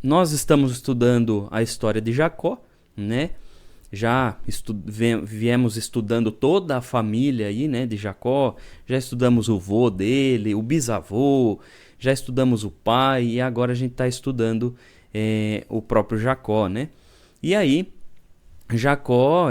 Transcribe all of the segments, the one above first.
nós estamos estudando a história de Jacó, né? Já viemos estudando toda a família aí, né, de Jacó, já estudamos o vô dele, o bisavô, já estudamos o pai e agora a gente está estudando o próprio Jacó, né? E aí, Jacó,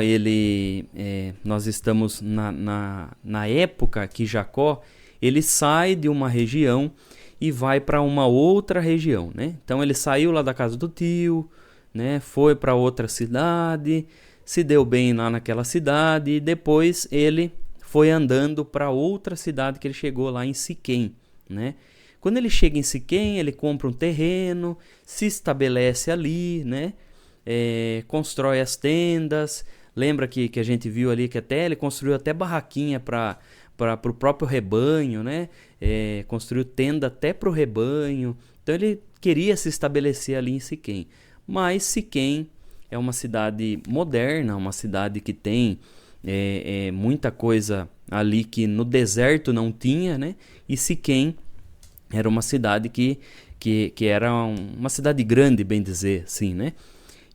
nós estamos na época que Jacó, ele sai de uma região e vai para uma outra região, né? Então ele saiu lá da casa do tio, né? Foi para outra cidade, se deu bem lá naquela cidade e depois ele foi andando para outra cidade que ele chegou lá em Siquém, né? Quando ele chega em Siquém, ele compra um terreno, se estabelece ali, né? Constrói as tendas. Lembra que a gente viu ali que até ele construiu até barraquinha para o próprio rebanho, né? Construiu tenda até para o rebanho. Então ele queria se estabelecer ali em Siquém. Mas Siquém é uma cidade moderna, uma cidade que tem muita coisa ali que no deserto não tinha, né? E Siquém era uma cidade que era uma cidade grande, bem dizer assim, né?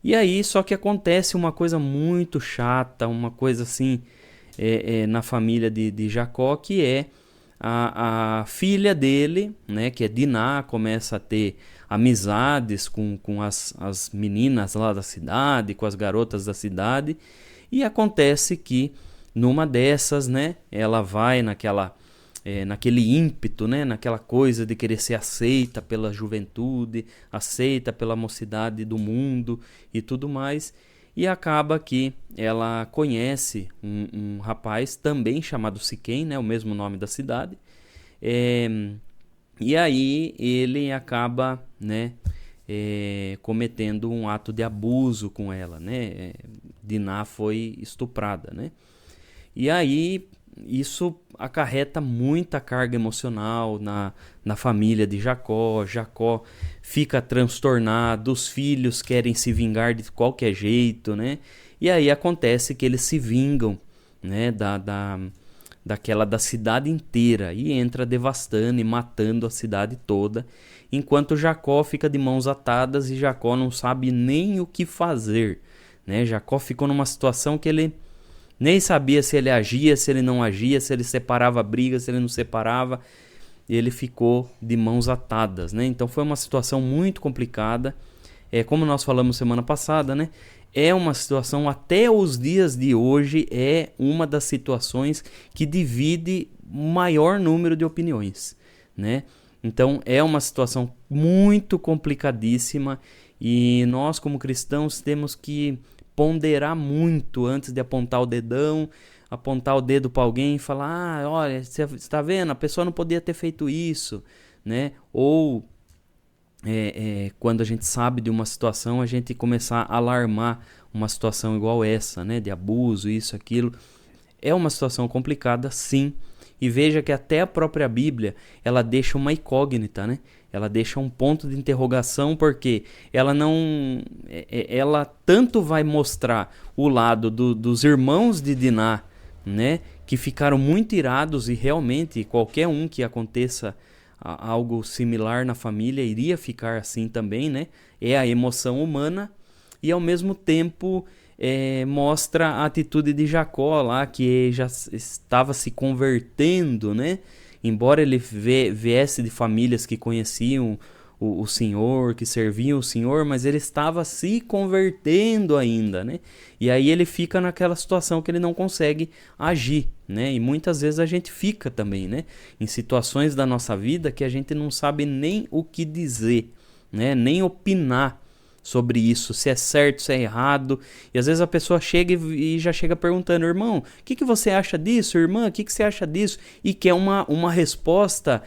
E aí só que acontece uma coisa muito chata, uma coisa assim na família de Jacó, que é a filha dele, né, que é Diná, começa a ter amizades com as meninas lá da cidade, com as garotas da cidade, e acontece que numa dessas, né, ela vai naquele ímpeto, né, naquela coisa de querer ser aceita pela juventude, aceita pela mocidade do mundo e tudo mais, e acaba que ela conhece um rapaz também chamado Siquém, né, o mesmo nome da cidade, e aí ele acaba, né, cometendo um ato de abuso com ela, né? Diná foi estuprada, né? E aí isso acarreta muita carga emocional na família de Jacó. Jacó fica transtornado, os filhos querem se vingar de qualquer jeito, né? E aí acontece que eles se vingam, né, da cidade inteira e entra devastando e matando a cidade toda, enquanto Jacó fica de mãos atadas e Jacó não sabe nem o que fazer, né? Jacó ficou numa situação que ele nem sabia se ele agia, se ele não agia, se ele separava a briga, se ele não separava. Ele ficou de mãos atadas, né? Então foi uma situação muito complicada. Como nós falamos semana passada, né? É uma situação, até os dias de hoje, é uma das situações que divide o maior número de opiniões, né? Então é uma situação muito complicadíssima e nós, como cristãos, temos que ponderar muito antes de apontar o dedão, apontar o dedo para alguém e falar: olha, você está vendo, a pessoa não podia ter feito isso, né? Ou quando a gente sabe de uma situação, a gente começar a alarmar uma situação igual essa, né? De abuso, isso, aquilo. É uma situação complicada, sim. E veja que até a própria Bíblia, ela deixa uma incógnita, né? Ela deixa um ponto de interrogação, porque ela não... Ela tanto vai mostrar o lado dos irmãos de Diná, né? Que ficaram muito irados, e realmente qualquer um que aconteça algo similar na família iria ficar assim também, né? É a emoção humana. E ao mesmo tempo mostra a atitude de Jacó lá, que já estava se convertendo, né? Embora ele viesse de famílias que conheciam o Senhor, que serviam o Senhor, mas ele estava se convertendo ainda, né? E aí ele fica naquela situação que ele não consegue agir, né? E muitas vezes a gente fica também, né? Em situações da nossa vida que a gente não sabe nem o que dizer, né? Nem opinar sobre isso, se é certo, se é errado. E às vezes a pessoa chega e já chega perguntando: irmão, o que você acha disso? Irmã, o que você acha disso? E quer uma resposta,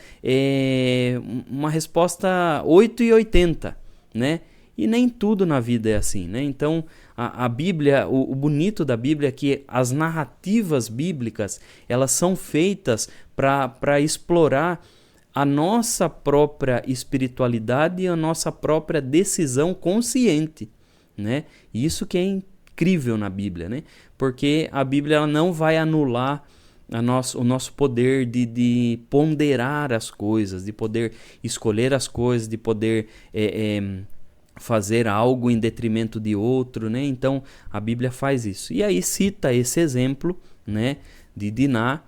uma resposta 880, né? E nem tudo na vida é assim, né? Então a Bíblia, o bonito da Bíblia é que as narrativas bíblicas, elas são feitas para explorar a nossa própria espiritualidade e a nossa própria decisão consciente, né? Isso que é incrível na Bíblia, né? Porque a Bíblia ela não vai anular o nosso poder de ponderar as coisas, de poder escolher as coisas, de poder fazer algo em detrimento de outro, né? Então a Bíblia faz isso. E aí cita esse exemplo, né, de Diná.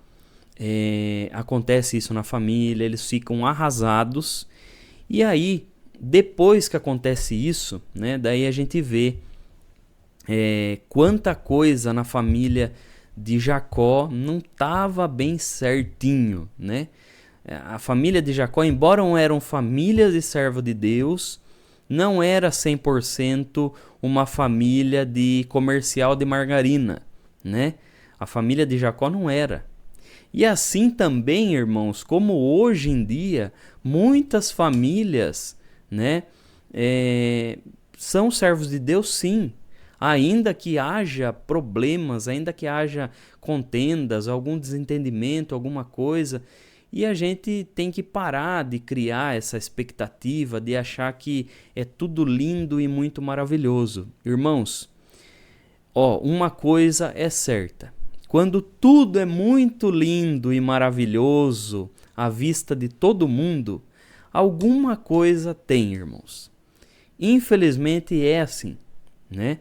Acontece isso na família, eles ficam arrasados. E aí, depois que acontece isso, né, daí a gente vê quanta coisa na família de Jacó não estava bem certinho, né? A família de Jacó, embora eram famílias de servo de Deus, não era 100% uma família de comercial de margarina, né? A família de Jacó não era. E assim também, irmãos, como hoje em dia, muitas famílias, né, são servos de Deus, sim. Ainda que haja problemas, ainda que haja contendas, algum desentendimento, alguma coisa, e a gente tem que parar de criar essa expectativa, de achar que é tudo lindo e muito maravilhoso. Irmãos, uma coisa é certa. Quando tudo é muito lindo e maravilhoso à vista de todo mundo, alguma coisa tem, irmãos. Infelizmente é assim, né?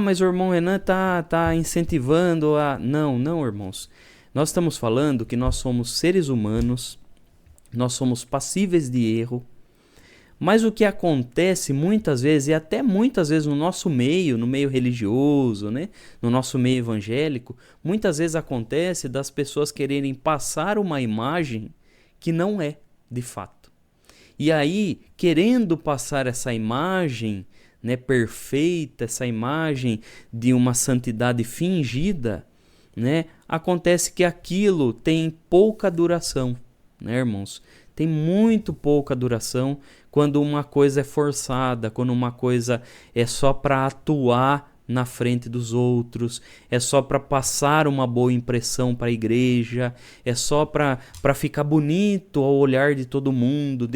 Mas o irmão Renan tá incentivando a... Não, irmãos. Nós estamos falando que nós somos seres humanos, nós somos passíveis de erro, mas o que acontece muitas vezes, e até muitas vezes no nosso meio, no meio religioso, né, no nosso meio evangélico, muitas vezes acontece das pessoas quererem passar uma imagem que não é, de fato. E aí, querendo passar essa imagem, né, perfeita, essa imagem de uma santidade fingida, né, acontece que aquilo tem pouca duração, né, irmãos? Tem muito pouca duração quando uma coisa é forçada, quando uma coisa é só para atuar na frente dos outros, é só para passar uma boa impressão para a igreja, é só para ficar bonito ao olhar de todo mundo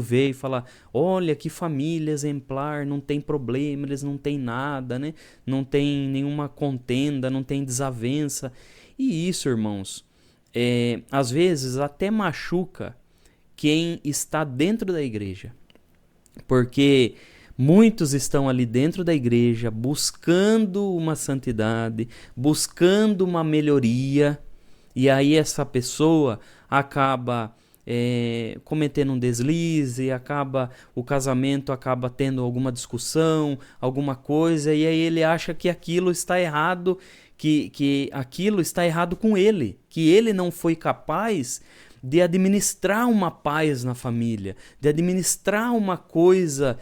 ver e falar, olha que família exemplar, não tem problema, eles não têm nada, né? Não tem nenhuma contenda, não tem desavença. E isso, irmãos, às vezes até machuca quem está dentro da igreja, porque muitos estão ali dentro da igreja buscando uma santidade, buscando uma melhoria, e aí essa pessoa acaba cometendo um deslize, o casamento acaba tendo alguma discussão, alguma coisa, e aí ele acha que aquilo está errado, que aquilo está errado com ele, que ele não foi capaz de administrar uma paz na família, de administrar uma coisa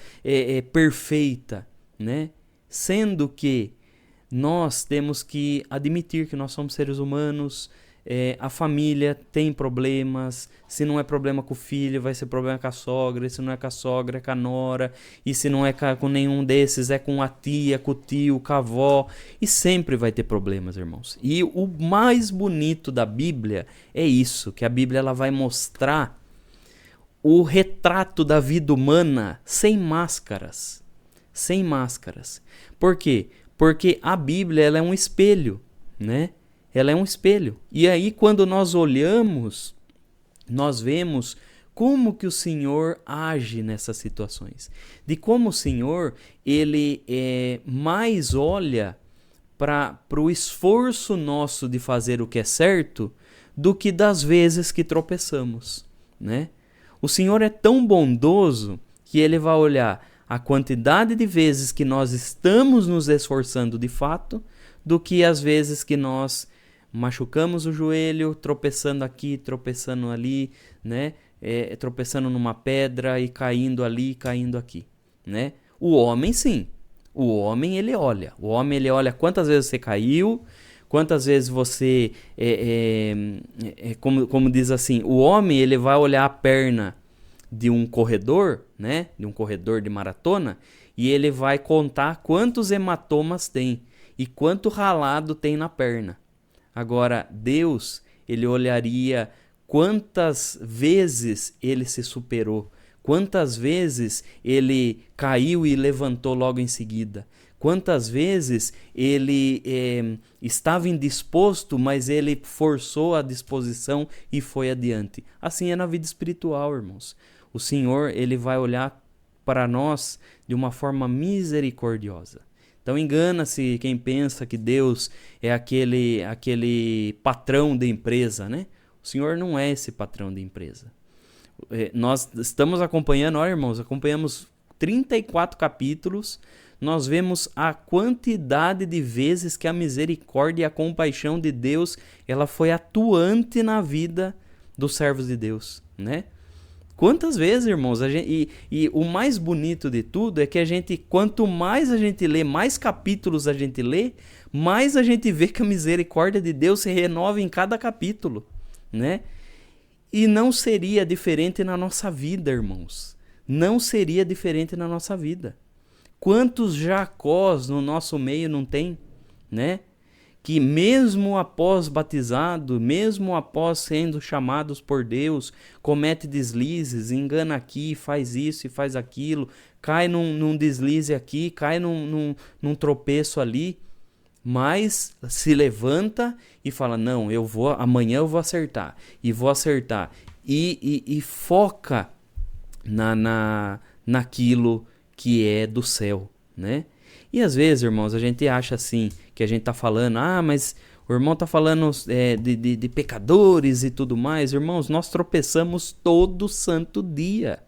perfeita, né? Sendo que nós temos que admitir que nós somos seres humanos, a família tem problemas, se não é problema com o filho, vai ser problema com a sogra, e se não é com a sogra, é com a nora, e se não é com nenhum desses, é com a tia, com o tio, com a avó, e sempre vai ter problemas, irmãos. E o mais bonito da Bíblia é isso, que a Bíblia ela vai mostrar o retrato da vida humana sem máscaras. Sem máscaras. Por quê? Porque a Bíblia ela é um espelho, né? Ela é um espelho. E aí, quando nós olhamos, nós vemos como que o Senhor age nessas situações. De como o Senhor, ele mais olha para o esforço nosso de fazer o que é certo do que das vezes que tropeçamos, né? O Senhor é tão bondoso que ele vai olhar a quantidade de vezes que nós estamos nos esforçando de fato do que as vezes que nós machucamos o joelho, tropeçando aqui, tropeçando ali, né? Tropeçando numa pedra e caindo ali, caindo aqui, né? O homem, sim. O homem, ele olha. O homem, ele olha quantas vezes você caiu, quantas vezes você... como diz assim, o homem, ele vai olhar a perna de um corredor, né? De um corredor de maratona, e ele vai contar quantos hematomas tem e quanto ralado tem na perna. Agora, Deus, ele olharia quantas vezes ele se superou, quantas vezes ele caiu e levantou logo em seguida, quantas vezes ele estava indisposto, mas ele forçou a disposição e foi adiante. Assim é na vida espiritual, irmãos. O Senhor, ele vai olhar para nós de uma forma misericordiosa. Então engana-se quem pensa que Deus é aquele patrão de empresa, né? O Senhor não é esse patrão de empresa. Nós estamos acompanhando, olha irmãos, acompanhamos 34 capítulos, nós vemos a quantidade de vezes que a misericórdia e a compaixão de Deus, ela foi atuante na vida dos servos de Deus, né? Quantas vezes, irmãos, e o mais bonito de tudo é que quanto mais a gente lê, mais capítulos a gente lê, mais a gente vê que a misericórdia de Deus se renova em cada capítulo, né? E não seria diferente na nossa vida, irmãos. Não seria diferente na nossa vida. Quantos Jacós no nosso meio não tem, né? Que mesmo após batizado, mesmo após sendo chamados por Deus, comete deslizes, engana aqui, faz isso e faz aquilo, cai num deslize aqui, cai num tropeço ali, mas se levanta e fala, não, amanhã eu vou acertar, e vou acertar, e foca naquilo que é do céu, né? E às vezes, irmãos, a gente acha assim, que a gente tá falando, mas o irmão tá falando de pecadores e tudo mais. Irmãos, nós tropeçamos todo santo dia.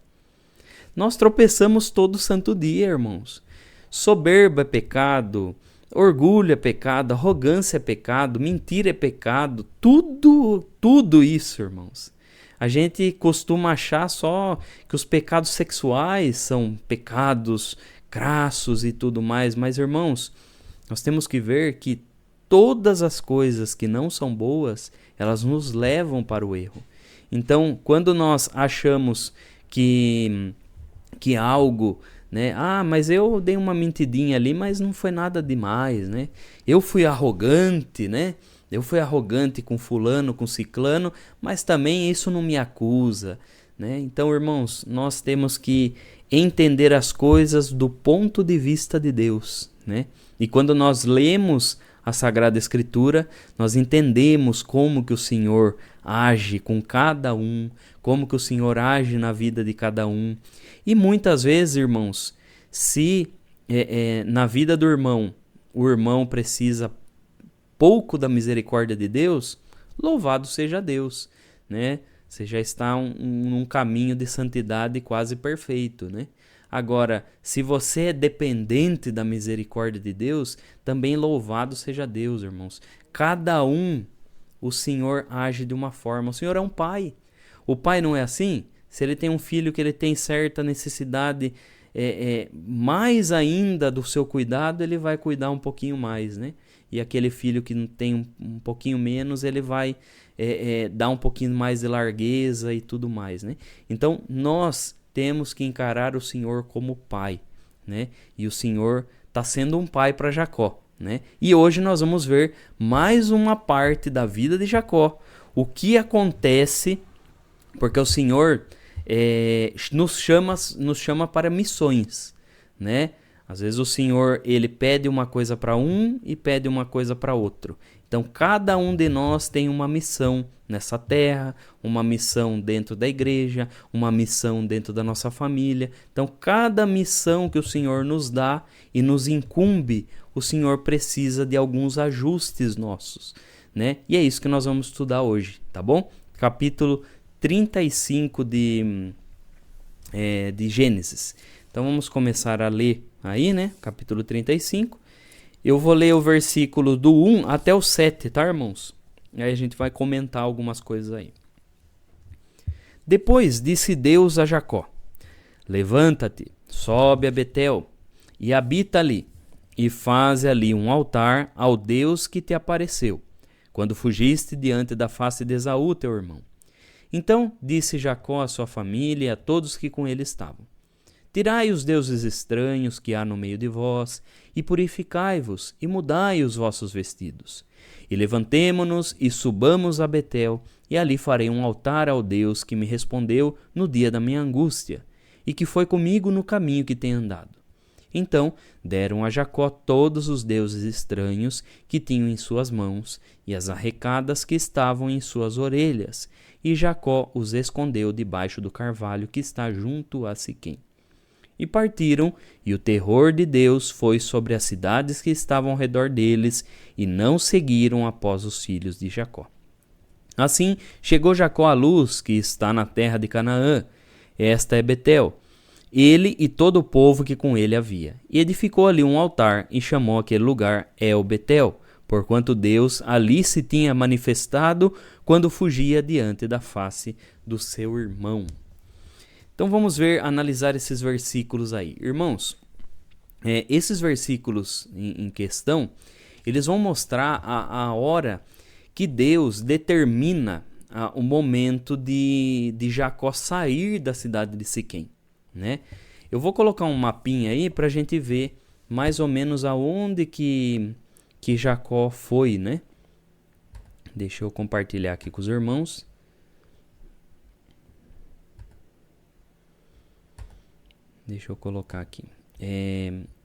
Nós tropeçamos todo santo dia, irmãos. Soberba é pecado, orgulho é pecado, arrogância é pecado, mentira é pecado, tudo isso, irmãos. A gente costuma achar só que os pecados sexuais são pecados crassos e tudo mais, mas irmãos, nós temos que ver que todas as coisas que não são boas, elas nos levam para o erro. Então, quando nós achamos que algo, né, mas eu dei uma mentidinha ali, mas não foi nada demais, né? Eu fui arrogante, né? Eu fui arrogante com fulano, com ciclano, mas também isso não me acusa, né? Então, irmãos, nós temos que entender as coisas do ponto de vista de Deus, né? E quando nós lemos a Sagrada Escritura, nós entendemos como que o Senhor age com cada um, como que o Senhor age na vida de cada um. E muitas vezes, irmãos, se na vida do irmão, o irmão precisa pouco da misericórdia de Deus, louvado seja Deus, né? Você já está num caminho de santidade quase perfeito, né? Agora, se você é dependente da misericórdia de Deus, também louvado seja Deus, irmãos. Cada um, o Senhor age de uma forma. O Senhor é um pai. O pai não é assim? Se ele tem um filho que ele tem certa necessidade, mais ainda do seu cuidado, ele vai cuidar um pouquinho mais, né? E aquele filho que não tem um pouquinho menos, ele vai dar um pouquinho mais de largueza e tudo mais, né? Então, nós temos que encarar o Senhor como pai, né? E o Senhor está sendo um pai para Jacó, né? E hoje nós vamos ver mais uma parte da vida de Jacó, o que acontece, porque o Senhor nos chama para missões, né? Às vezes o Senhor, ele pede uma coisa para um e pede uma coisa para outro. Então, cada um de nós tem uma missão nessa terra, uma missão dentro da igreja, uma missão dentro da nossa família. Então, cada missão que o Senhor nos dá e nos incumbe, o Senhor precisa de alguns ajustes nossos, né? E é isso que nós vamos estudar hoje, tá bom? Capítulo 35 de Gênesis. Então, vamos começar a ler aí, né? Capítulo 35. Eu vou ler o versículo do 1 até o 7, tá, irmãos? Aí a gente vai comentar algumas coisas aí. Depois disse Deus a Jacó: levanta-te, sobe a Betel e habita ali, e faze ali um altar ao Deus que te apareceu, quando fugiste diante da face de Esaú, teu irmão. Então disse Jacó à sua família e a todos que com ele estavam: tirai os deuses estranhos que há no meio de vós, e purificai-vos, e mudai os vossos vestidos. E levantemo-nos e subamos a Betel, e ali farei um altar ao Deus que me respondeu no dia da minha angústia, e que foi comigo no caminho que tenho andado. Então deram a Jacó todos os deuses estranhos que tinham em suas mãos, e as arrecadas que estavam em suas orelhas, e Jacó os escondeu debaixo do carvalho que está junto a Siquém. E partiram, e o terror de Deus foi sobre as cidades que estavam ao redor deles, e não seguiram após os filhos de Jacó. Assim, chegou Jacó à Luz, que está na terra de Canaã. Esta é Betel. Ele e todo o povo que com ele havia. E edificou ali um altar, e chamou aquele lugar El Betel, porquanto Deus ali se tinha manifestado quando fugia diante da face do seu irmão. Então vamos analisar esses versículos aí. Irmãos, esses versículos em questão, eles vão mostrar a hora que Deus determina o momento de Jacó sair da cidade de Siquém, né? Eu vou colocar um mapinha aí para a gente ver mais ou menos aonde que Jacó foi, né? Deixa eu compartilhar aqui com os irmãos. Deixa eu colocar aqui.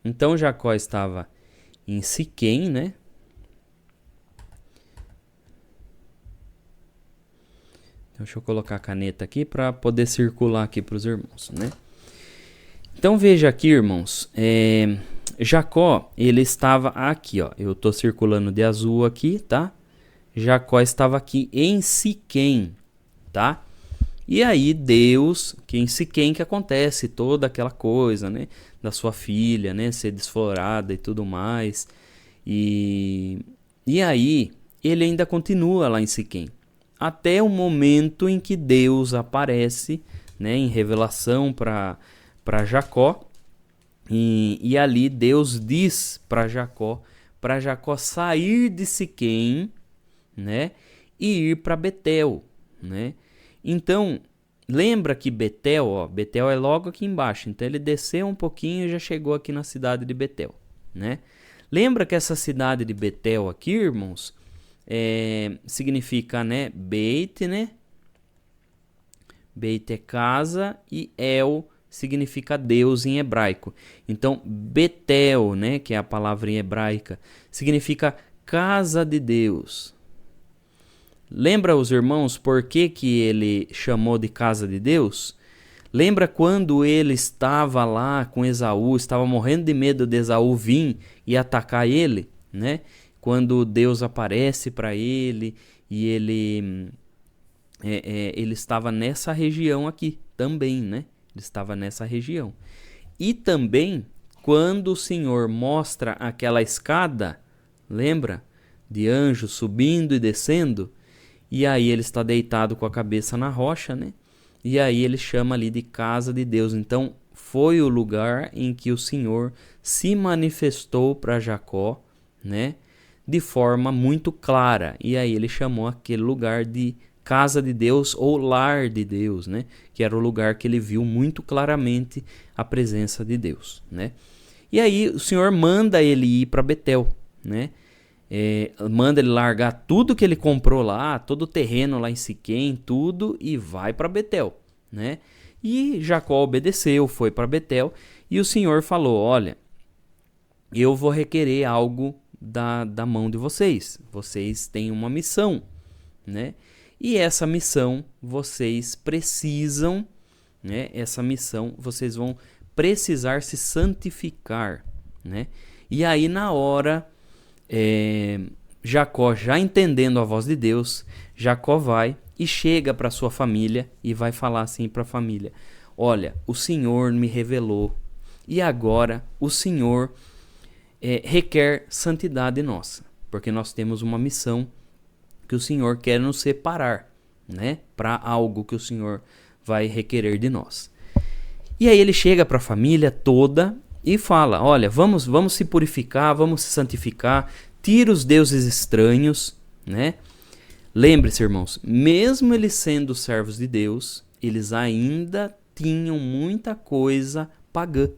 Então Jacó estava em Siquém, né? Deixa eu colocar a caneta aqui para poder circular aqui para os irmãos, né? Então veja aqui, irmãos. Jacó, ele estava aqui, ó. Eu estou circulando de azul aqui, tá? Jacó estava aqui em Siquém, tá? E aí Deus, que em Siquém que acontece toda aquela coisa, né? Da sua filha, né? Ser desflorada e tudo mais. E aí ele ainda continua lá em Siquém. Até o momento em que Deus aparece, né? Em revelação para Jacó. E ali Deus diz para Jacó sair de Siquém, né? E ir para Betel, né? Então, lembra que Betel é logo aqui embaixo. Então ele desceu um pouquinho e já chegou aqui na cidade de Betel, né? Lembra que essa cidade de Betel aqui, irmãos, significa, né, Beit, né? Beit é casa e El significa Deus em hebraico. Então, Betel, né, que é a palavra em hebraica, significa casa de Deus. Lembra os irmãos por que ele chamou de casa de Deus? Lembra quando ele estava lá com Esaú, estava morrendo de medo de Esaú vir e atacar ele, né? Quando Deus aparece para ele e ele estava nessa região aqui também, né? Ele estava nessa região. E também quando o Senhor mostra aquela escada, lembra? De anjos subindo e descendo. E aí ele está deitado com a cabeça na rocha, né? E aí ele chama ali de casa de Deus. Então foi o lugar em que o Senhor se manifestou para Jacó, né? De forma muito clara. E aí ele chamou aquele lugar de casa de Deus ou lar de Deus, né? Que era o lugar que ele viu muito claramente a presença de Deus, né? E aí o Senhor manda ele ir para Betel, né? Manda ele largar tudo que ele comprou lá, todo o terreno lá em Siquém, tudo, e vai para Betel, né? E Jacó obedeceu, foi para Betel, e o Senhor falou: olha, eu vou requerer algo da mão de vocês. Vocês têm uma missão, né? E essa missão vocês precisam, né? Essa missão vocês vão precisar se santificar, né? E aí na hora Jacó, já entendendo a voz de Deus, Jacó vai e chega para sua família e vai falar assim para a família: olha, o Senhor me revelou e agora o Senhor requer santidade nossa, porque nós temos uma missão que o Senhor quer nos separar, né, para algo que o Senhor vai requerer de nós. E aí ele chega para a família toda e fala: olha, vamos se purificar, vamos se santificar, tira os deuses estranhos, né? Lembre-se, irmãos, mesmo eles sendo servos de Deus, eles ainda tinham muita coisa pagã,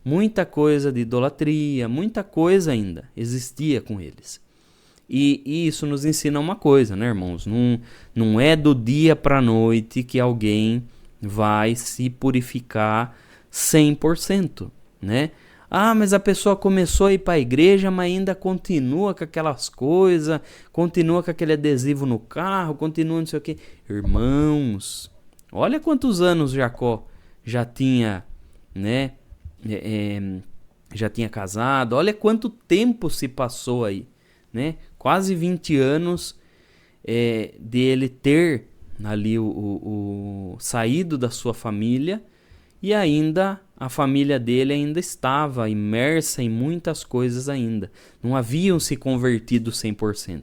muita coisa de idolatria, muita coisa ainda existia com eles. E isso nos ensina uma coisa, né, irmãos? Não é do dia para a noite que alguém vai se purificar 100%, né? Ah, mas a pessoa começou a ir para a igreja, mas ainda continua com aquelas coisas, continua com aquele adesivo no carro, continua não sei o quê. Irmãos, olha quantos anos Jacó já tinha né? Já tinha casado. Olha quanto tempo se passou aí, né? Quase 20 anos dele ter ali o saído da sua família, e ainda a família dele ainda estava imersa em muitas coisas ainda. Não haviam se convertido 100%.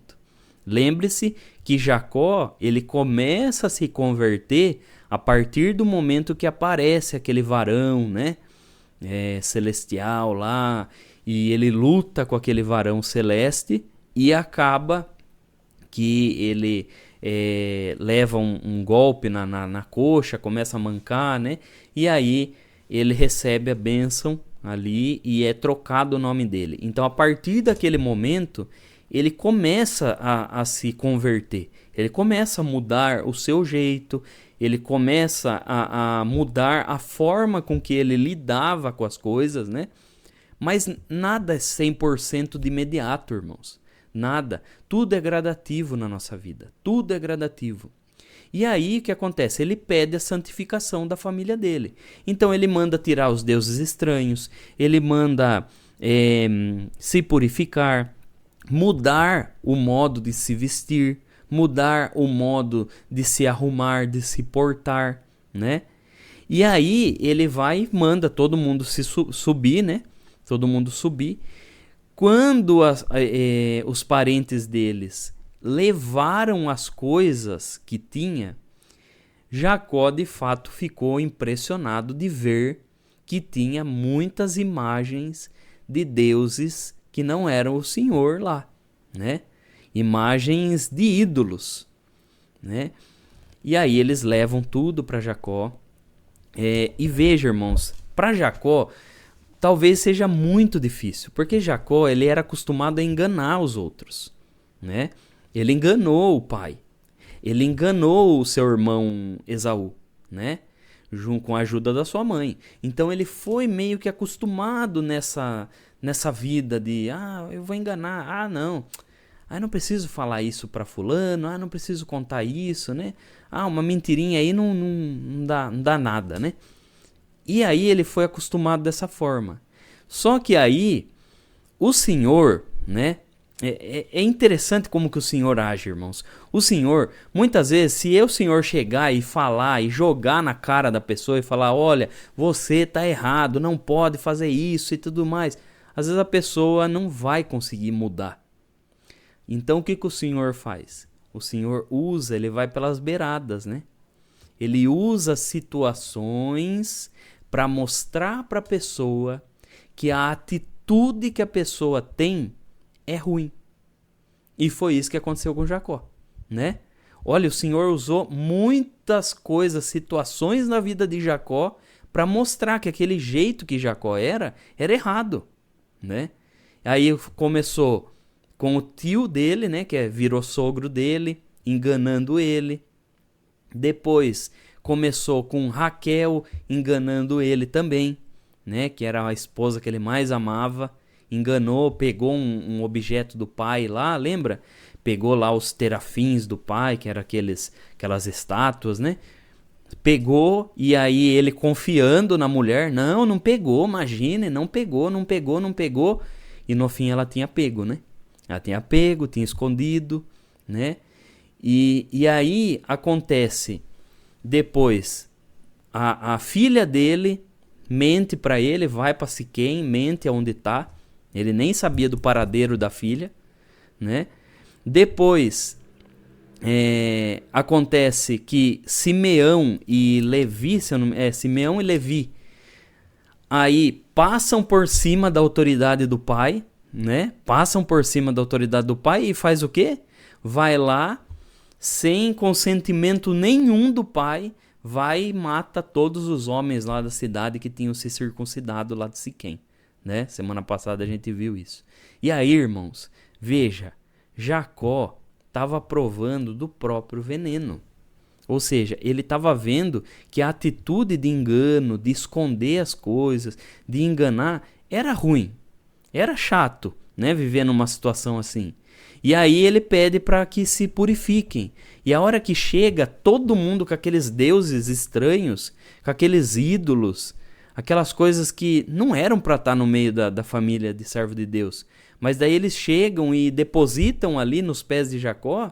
Lembre-se que Jacó, ele começa a se converter a partir do momento que aparece aquele varão, né? Celestial lá, e ele luta com aquele varão celeste, e acaba que ele leva um golpe na coxa, começa a mancar, né? E aí ele recebe a bênção ali e é trocado o nome dele. Então, a partir daquele momento, ele começa a se converter. Ele começa a mudar o seu jeito, ele começa a mudar a forma com que ele lidava com as coisas, né? Mas nada é 100% de imediato, irmãos. Nada. Tudo é gradativo na nossa vida. Tudo é gradativo. E aí o que acontece? Ele pede a santificação da família dele. Então ele manda tirar os deuses estranhos, ele manda se purificar, mudar o modo de se vestir, mudar o modo de se arrumar, de se portar, né? E aí ele vai e manda todo mundo subir, né? Todo mundo subir. Quando os parentes deles levaram as coisas que tinha, Jacó de fato ficou impressionado de ver que tinha muitas imagens de deuses que não eram o Senhor lá, né? Imagens de ídolos, né? E aí eles levam tudo para Jacó. E veja, irmãos, para Jacó talvez seja muito difícil, porque Jacó ele era acostumado a enganar os outros, né? Ele enganou o pai, ele enganou o seu irmão Esaú, né? Junto com a ajuda da sua mãe. Então ele foi meio que acostumado nessa vida de, eu vou enganar, não, não preciso falar isso para fulano, não preciso contar isso, né? Uma mentirinha aí não dá nada, né? E aí ele foi acostumado dessa forma. Só que aí o Senhor, né? É interessante como que o Senhor age, irmãos. O Senhor, muitas vezes, se o Senhor chegar e falar e jogar na cara da pessoa e falar, olha, você tá errado, não pode fazer isso e tudo mais, às vezes a pessoa não vai conseguir mudar. Então o que o Senhor faz? O Senhor ele vai pelas beiradas, né? Ele usa situações para mostrar para a pessoa que a atitude que a pessoa tem é ruim. E foi isso que aconteceu com Jacó, né? Olha, o Senhor usou muitas coisas, situações na vida de Jacó para mostrar que aquele jeito que Jacó era errado, né? Aí começou com o tio dele, né, que virou sogro dele, enganando ele. Depois começou com Raquel enganando ele também, né, que era a esposa que ele mais amava. Enganou, pegou um objeto do pai lá, lembra? Pegou lá os terafins do pai, que eram aquelas estátuas, né? Pegou, e aí ele confiando na mulher, não pegou, imagine, não pegou. E no fim ela tinha pego, né? Ela tinha pego, tinha escondido, né? E aí acontece, depois, a filha dele mente para ele, vai para Siquém, mente aonde está. Ele nem sabia do paradeiro da filha, né? Depois acontece que Simeão e Levi, Simeão e Levi, aí passam por cima da autoridade do pai, né? Passam por cima da autoridade do pai e faz o quê? Vai lá, sem consentimento nenhum do pai, vai e mata todos os homens lá da cidade que tinham se circuncidado lá de Siquém, né? Semana passada a gente viu isso. E aí, irmãos, veja, Jacó estava provando do próprio veneno. Ou seja, ele estava vendo que a atitude de engano, de esconder as coisas, de enganar, era ruim. Era chato, né? Viver numa situação assim. E aí ele pede para que se purifiquem. E a hora que chega, todo mundo com aqueles deuses estranhos, com aqueles ídolos, aquelas coisas que não eram para estar no meio da família de servo de Deus. Mas daí eles chegam e depositam ali nos pés de Jacó.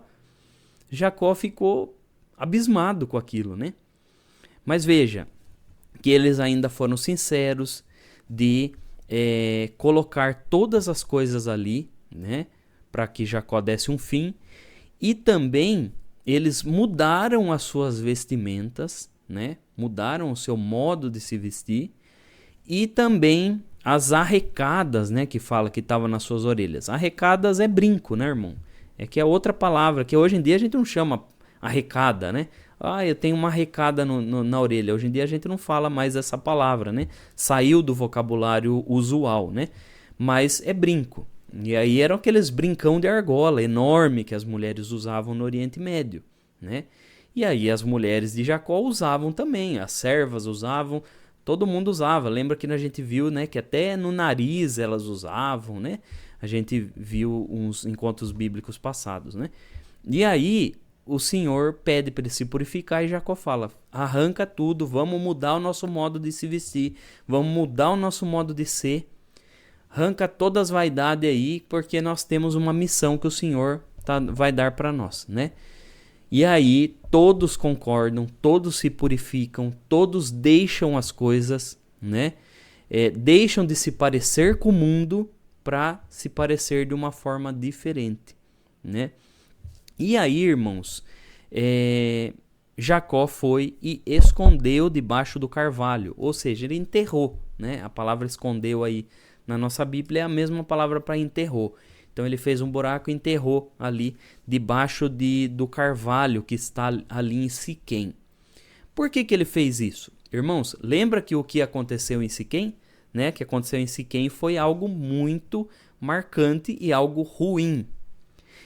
Jacó ficou abismado com aquilo, né? Mas veja, que eles ainda foram sinceros de colocar todas as coisas ali, né? Para que Jacó desse um fim. E também eles mudaram as suas vestimentas, né? Mudaram o seu modo de se vestir. E também as arrecadas, né? Que fala que estava nas suas orelhas. Arrecadas é brinco, né, irmão? É que é outra palavra, que hoje em dia a gente não chama arrecada, né? Ah, eu tenho uma arrecada na orelha. Hoje em dia a gente não fala mais essa palavra, né? Saiu do vocabulário usual, né? Mas é brinco. E aí eram aqueles brincão de argola enorme que as mulheres usavam no Oriente Médio, né? E aí as mulheres de Jacó usavam também, as servas usavam, todo mundo usava. Lembra que a gente viu, né, que até no nariz elas usavam, né? A gente viu uns encontros bíblicos passados, né? E aí o Senhor pede para ele se purificar e Jacó fala: arranca tudo, vamos mudar o nosso modo de se vestir, vamos mudar o nosso modo de ser. Arranca todas as vaidades aí, porque nós temos uma missão que o Senhor vai dar para nós, né? E aí todos concordam, todos se purificam, todos deixam as coisas, né? Deixam de se parecer com o mundo para se parecer de uma forma diferente, né? E aí, irmãos, Jacó foi e escondeu debaixo do carvalho, ou seja, ele enterrou, né? A palavra escondeu aí na nossa Bíblia é a mesma palavra para enterrou. Então ele fez um buraco e enterrou ali debaixo do carvalho que está ali em Siquém. Por que ele fez isso? Irmãos, lembra que o que aconteceu em Siquém? Né? Que aconteceu em Siquém foi algo muito marcante e algo ruim.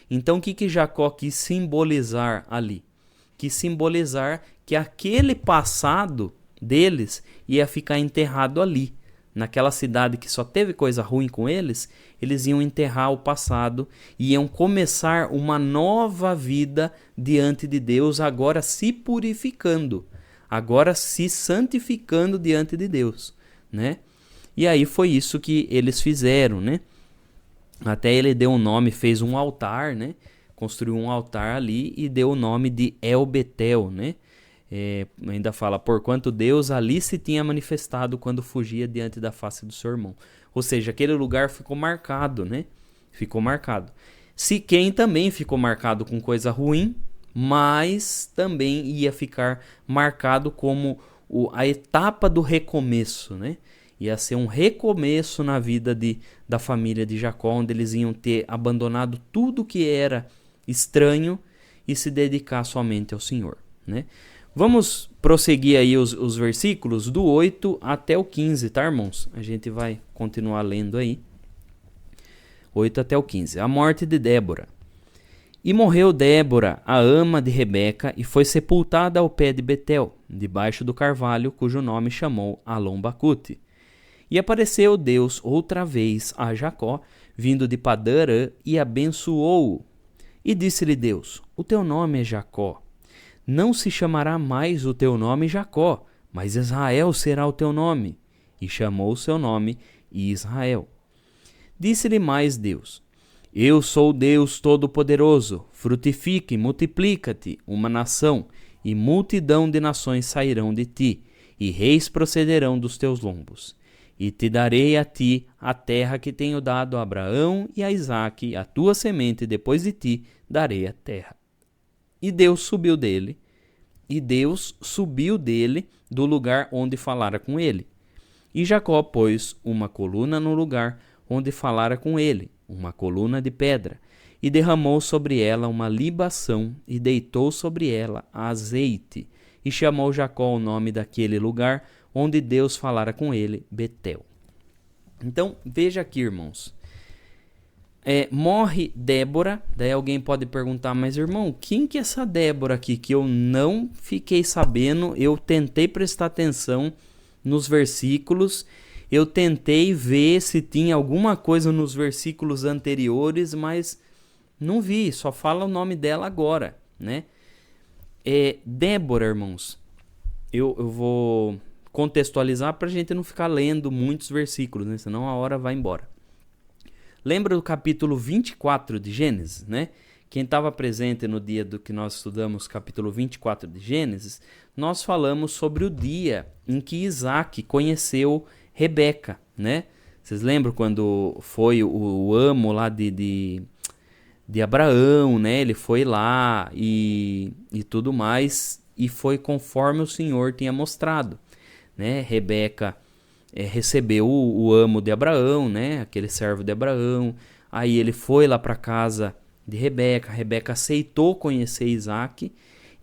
Então o que Jacó quis simbolizar ali? Quis simbolizar que aquele passado deles ia ficar enterrado ali. Naquela cidade que só teve coisa ruim com eles, eles iam enterrar o passado e iam começar uma nova vida diante de Deus, agora se purificando, agora se santificando diante de Deus, né? E aí foi isso que eles fizeram, né? Até ele deu um nome, fez um altar, né? Construiu um altar ali e deu o nome de El Betel, né? Ainda fala, porquanto Deus ali se tinha manifestado quando fugia diante da face do seu irmão. Ou seja, aquele lugar ficou marcado, né? Ficou marcado. Siquém também ficou marcado com coisa ruim, mas também ia ficar marcado como a etapa do recomeço, né? Ia ser um recomeço na vida da família de Jacó, onde eles iam ter abandonado tudo que era estranho e se dedicar somente ao Senhor, né? Vamos prosseguir aí os versículos do 8 até o 15, tá, irmãos? A gente vai continuar lendo aí. 8 até o 15. A morte de Débora. E morreu Débora, a ama de Rebeca, e foi sepultada ao pé de Betel, debaixo do carvalho, cujo nome chamou Alom-Bacute. E apareceu Deus outra vez a Jacó, vindo de Padã-Arã, e abençoou-o. E disse-lhe Deus: o teu nome é Jacó. Não se chamará mais o teu nome Jacó, mas Israel será o teu nome. E chamou o seu nome Israel. Disse-lhe mais Deus: eu sou Deus Todo-Poderoso, frutifica e multiplica-te uma nação, e multidão de nações sairão de ti, e reis procederão dos teus lombos. E te darei a ti a terra que tenho dado a Abraão e a Isaque, a tua semente depois de ti darei a terra. E Deus subiu dele do lugar onde falara com ele. E Jacó pôs uma coluna no lugar onde falara com ele, uma coluna de pedra, e derramou sobre ela uma libação, e deitou sobre ela azeite, e chamou Jacó o nome daquele lugar onde Deus falara com ele, Betel. Então, veja aqui, irmãos. Morre Débora, daí alguém pode perguntar, mas irmão, quem que é essa Débora aqui que eu não fiquei sabendo? Eu tentei prestar atenção nos versículos, eu tentei ver se tinha alguma coisa nos versículos anteriores, mas não vi, só fala o nome dela agora, né? Débora, irmãos, eu vou contextualizar para a gente não ficar lendo muitos versículos, né? Senão a hora vai embora. Lembra do capítulo 24 de Gênesis, né? Quem estava presente no dia do que nós estudamos, capítulo 24 de Gênesis, nós falamos sobre o dia em que Isaac conheceu Rebeca, né? Vocês lembram quando foi o amo lá de Abraão, né? Ele foi lá e tudo mais, e foi conforme o Senhor tinha mostrado, né? Rebeca recebeu o amo de Abraão, né? Aquele servo de Abraão. Aí ele foi lá para casa de Rebeca. Rebeca aceitou conhecer Isaac.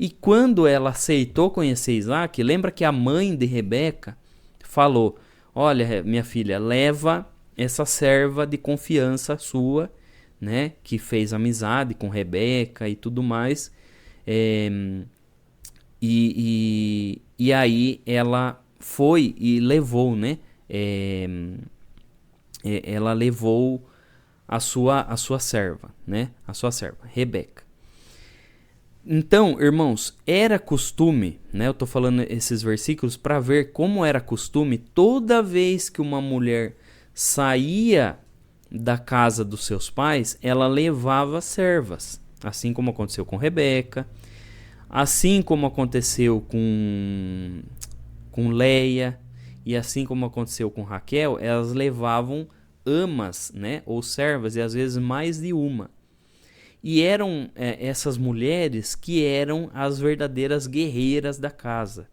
E quando ela aceitou conhecer Isaac, lembra que a mãe de Rebeca falou: olha, minha filha, leva essa serva de confiança sua, né? Que fez amizade com Rebeca e tudo mais. E aí ela foi e levou, né? Ela levou a sua serva, né? A sua serva, Rebeca. Então, irmãos, era costume, né? Eu estou falando esses versículos para ver como era costume toda vez que uma mulher saía da casa dos seus pais, ela levava servas, assim como aconteceu com Rebeca, assim como aconteceu com Leia, e assim como aconteceu com Raquel, elas levavam amas, né, ou servas, e às vezes mais de uma. E eram essas mulheres que eram as verdadeiras guerreiras da casa,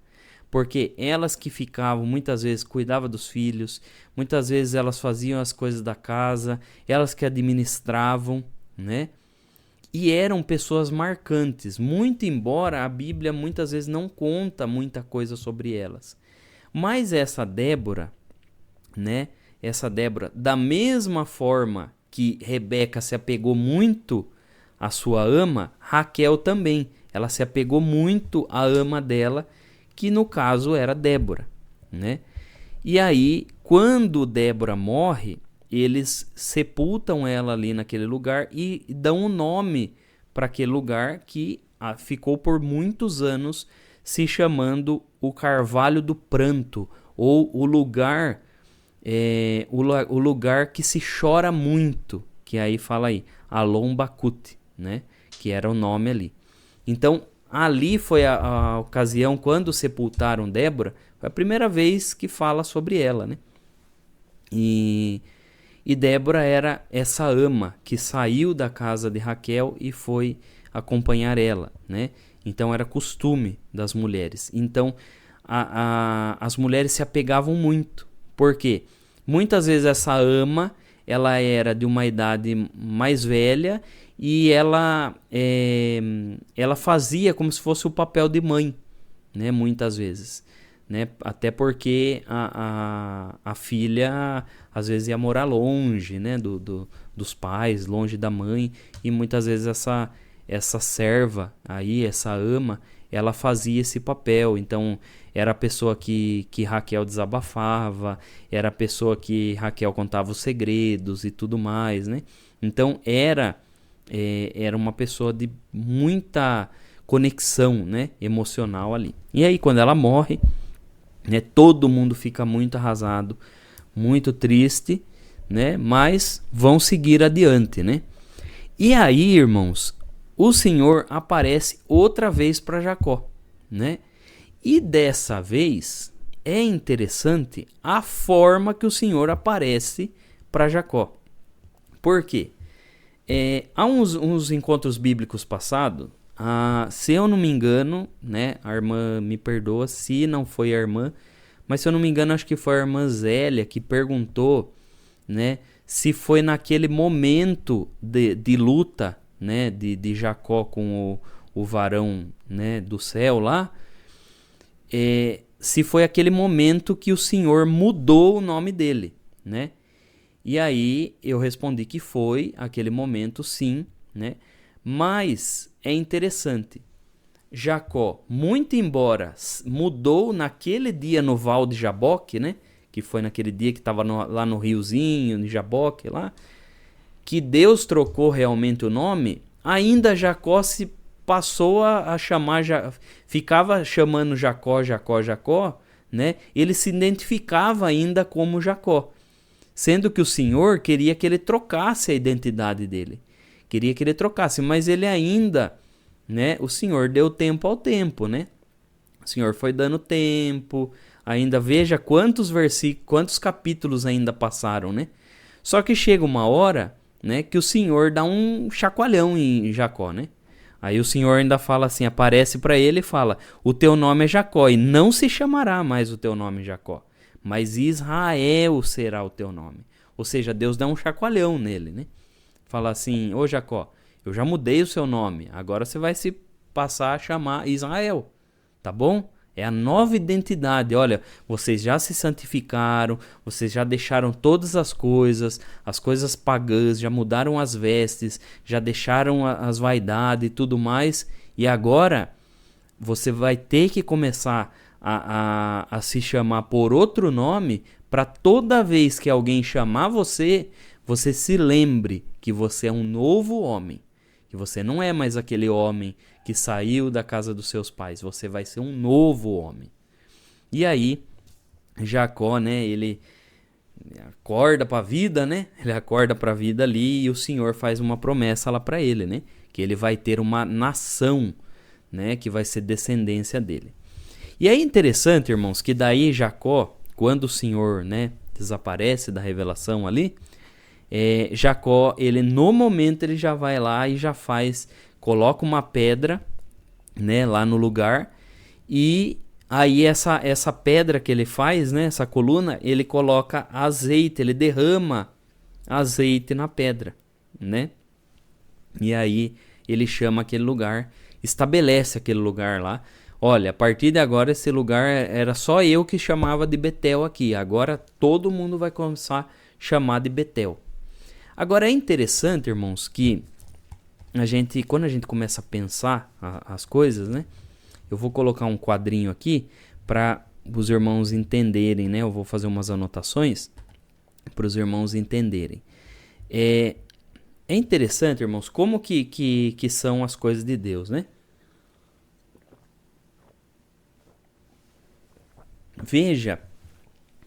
porque elas que ficavam, muitas vezes cuidavam dos filhos, muitas vezes elas faziam as coisas da casa, elas que administravam, né? E eram pessoas marcantes, muito embora a Bíblia muitas vezes não conta muita coisa sobre elas. Mas essa Débora, né? Essa Débora, da mesma forma que Rebeca se apegou muito à sua ama, Raquel também. Ela se apegou muito à ama dela, que no caso era Débora, né? E aí, quando Débora morre, eles sepultam ela ali naquele lugar e dão um nome para aquele lugar que ficou por muitos anos se chamando o Carvalho do Pranto, ou o lugar o lugar que se chora muito, que aí fala aí, Alon Bakut, né? Que era o nome ali. Então, ali foi a ocasião quando sepultaram Débora, foi a primeira vez que fala sobre ela, né? E Débora era essa ama que saiu da casa de Raquel e foi acompanhar ela, né? Então era costume das mulheres. Então as mulheres se apegavam muito. Por quê? Muitas vezes essa ama, ela era de uma idade mais velha e ela fazia como se fosse o papel de mãe, né? Muitas vezes, né? Até porque a filha às vezes ia morar longe, né? dos pais, longe da mãe, e muitas vezes essa serva aí, essa ama, ela fazia esse papel. Então era a pessoa que Raquel desabafava, era a pessoa que Raquel contava os segredos e tudo mais, né? Então era uma pessoa de muita conexão, né, emocional ali. E aí quando ela morre, né, todo mundo fica muito arrasado, muito triste, né? Mas vão seguir adiante, né? E aí, irmãos, o Senhor aparece outra vez para Jacó, né? E dessa vez é interessante a forma que o Senhor aparece para Jacó. Por quê? Há uns encontros bíblicos passados, se eu não me engano, né? A irmã me perdoa se não foi a irmã, mas se eu não me engano, acho que foi a irmã Zélia que perguntou, né? Se foi naquele momento de luta, né, de Jacó com o varão, né, do céu lá, se foi aquele momento que o Senhor mudou o nome dele, né? E aí eu respondi que foi aquele momento, sim, né? Mas é interessante, Jacó, muito embora mudou naquele dia no Val de Jaboque, né? Que foi naquele dia que estava lá no riozinho, de Jaboque lá, que Deus trocou realmente o nome, ainda Jacó passou a chamar, ficava chamando Jacó, né, ele se identificava ainda como Jacó, sendo que o Senhor queria que ele trocasse a identidade dele. Queria que ele trocasse, mas ele ainda, né, o Senhor deu tempo ao tempo, né? O Senhor foi dando tempo, ainda veja quantos versículos, quantos capítulos ainda passaram, né? Só que chega uma hora, né, que o Senhor dá um chacoalhão em Jacó, né? Aí o Senhor ainda fala assim, aparece para ele e fala: o teu nome é Jacó, e não se chamará mais o teu nome Jacó, mas Israel será o teu nome. Ou seja, Deus dá um chacoalhão nele, né? Fala assim: ô Jacó, eu já mudei o seu nome, agora você vai se passar a chamar Israel, tá bom? É a nova identidade. Olha, vocês já se santificaram, vocês já deixaram todas as coisas pagãs, já mudaram as vestes, já deixaram as vaidades e tudo mais, e agora você vai ter que começar a se chamar por outro nome, para toda vez que alguém chamar você, você se lembre que você é um novo homem, que você não é mais aquele homem que saiu da casa dos seus pais, você vai ser um novo homem. E aí, Jacó, né, ele acorda para a vida, né? Ele acorda para a vida ali, e o Senhor faz uma promessa lá para ele, né? Que ele vai ter uma nação, né, que vai ser descendência dele. E é interessante, irmãos, que daí Jacó, quando o Senhor, né, desaparece da revelação ali, Jacó, ele no momento ele já vai lá e já faz, coloca uma pedra, né, lá no lugar, e aí essa pedra que ele faz, né, essa coluna, ele coloca azeite, ele derrama azeite na pedra, né? E aí ele chama aquele lugar, estabelece aquele lugar lá. Olha, a partir de agora esse lugar era só eu que chamava de Betel aqui, agora todo mundo vai começar a chamar de Betel. Agora é interessante, irmãos, que quando a gente começa a pensar as coisas, né? Eu vou colocar um quadrinho aqui para os irmãos entenderem, né? Eu vou fazer umas anotações para os irmãos entenderem. É interessante, irmãos, como que são as coisas de Deus, né? Veja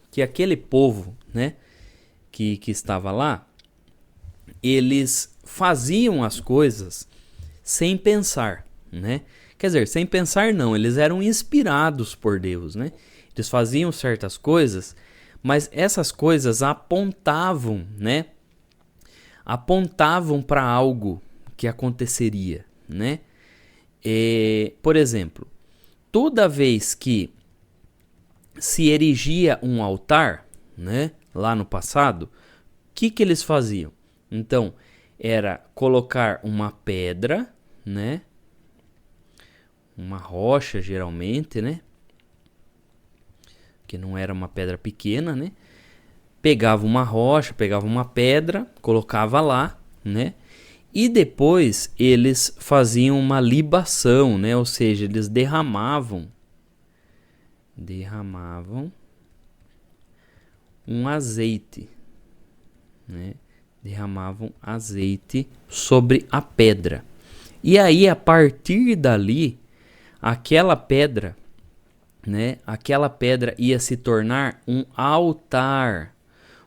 que aquele povo, né, que estava lá, eles faziam as coisas sem pensar, né? Quer dizer, sem pensar não, eles eram inspirados por Deus, né? Eles faziam certas coisas, mas essas coisas apontavam, né? Apontavam para algo que aconteceria, né? Por exemplo, toda vez que se erigia um altar, né, lá no passado, o que eles faziam? Então, era colocar uma pedra, né, uma rocha geralmente, né, que não era uma pedra pequena, né, pegava uma rocha, pegava uma pedra, colocava lá, né, e depois eles faziam uma libação, né, ou seja, eles derramavam um azeite, né? Derramavam azeite sobre a pedra. E aí, a partir dali, aquela pedra, né? Aquela pedra ia se tornar um altar.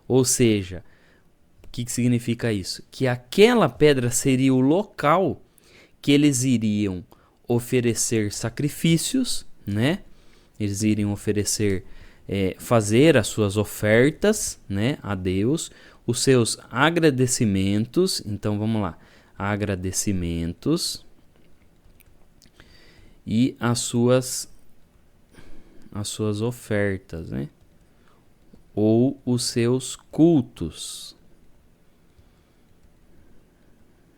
Ou seja, o que significa isso? Que aquela pedra seria o local que eles iriam oferecer sacrifícios, né? Eles iriam oferecer, fazer as suas ofertas, né, a Deus, os seus agradecimentos. Então vamos lá, agradecimentos e as suas ofertas, né, ou os seus cultos.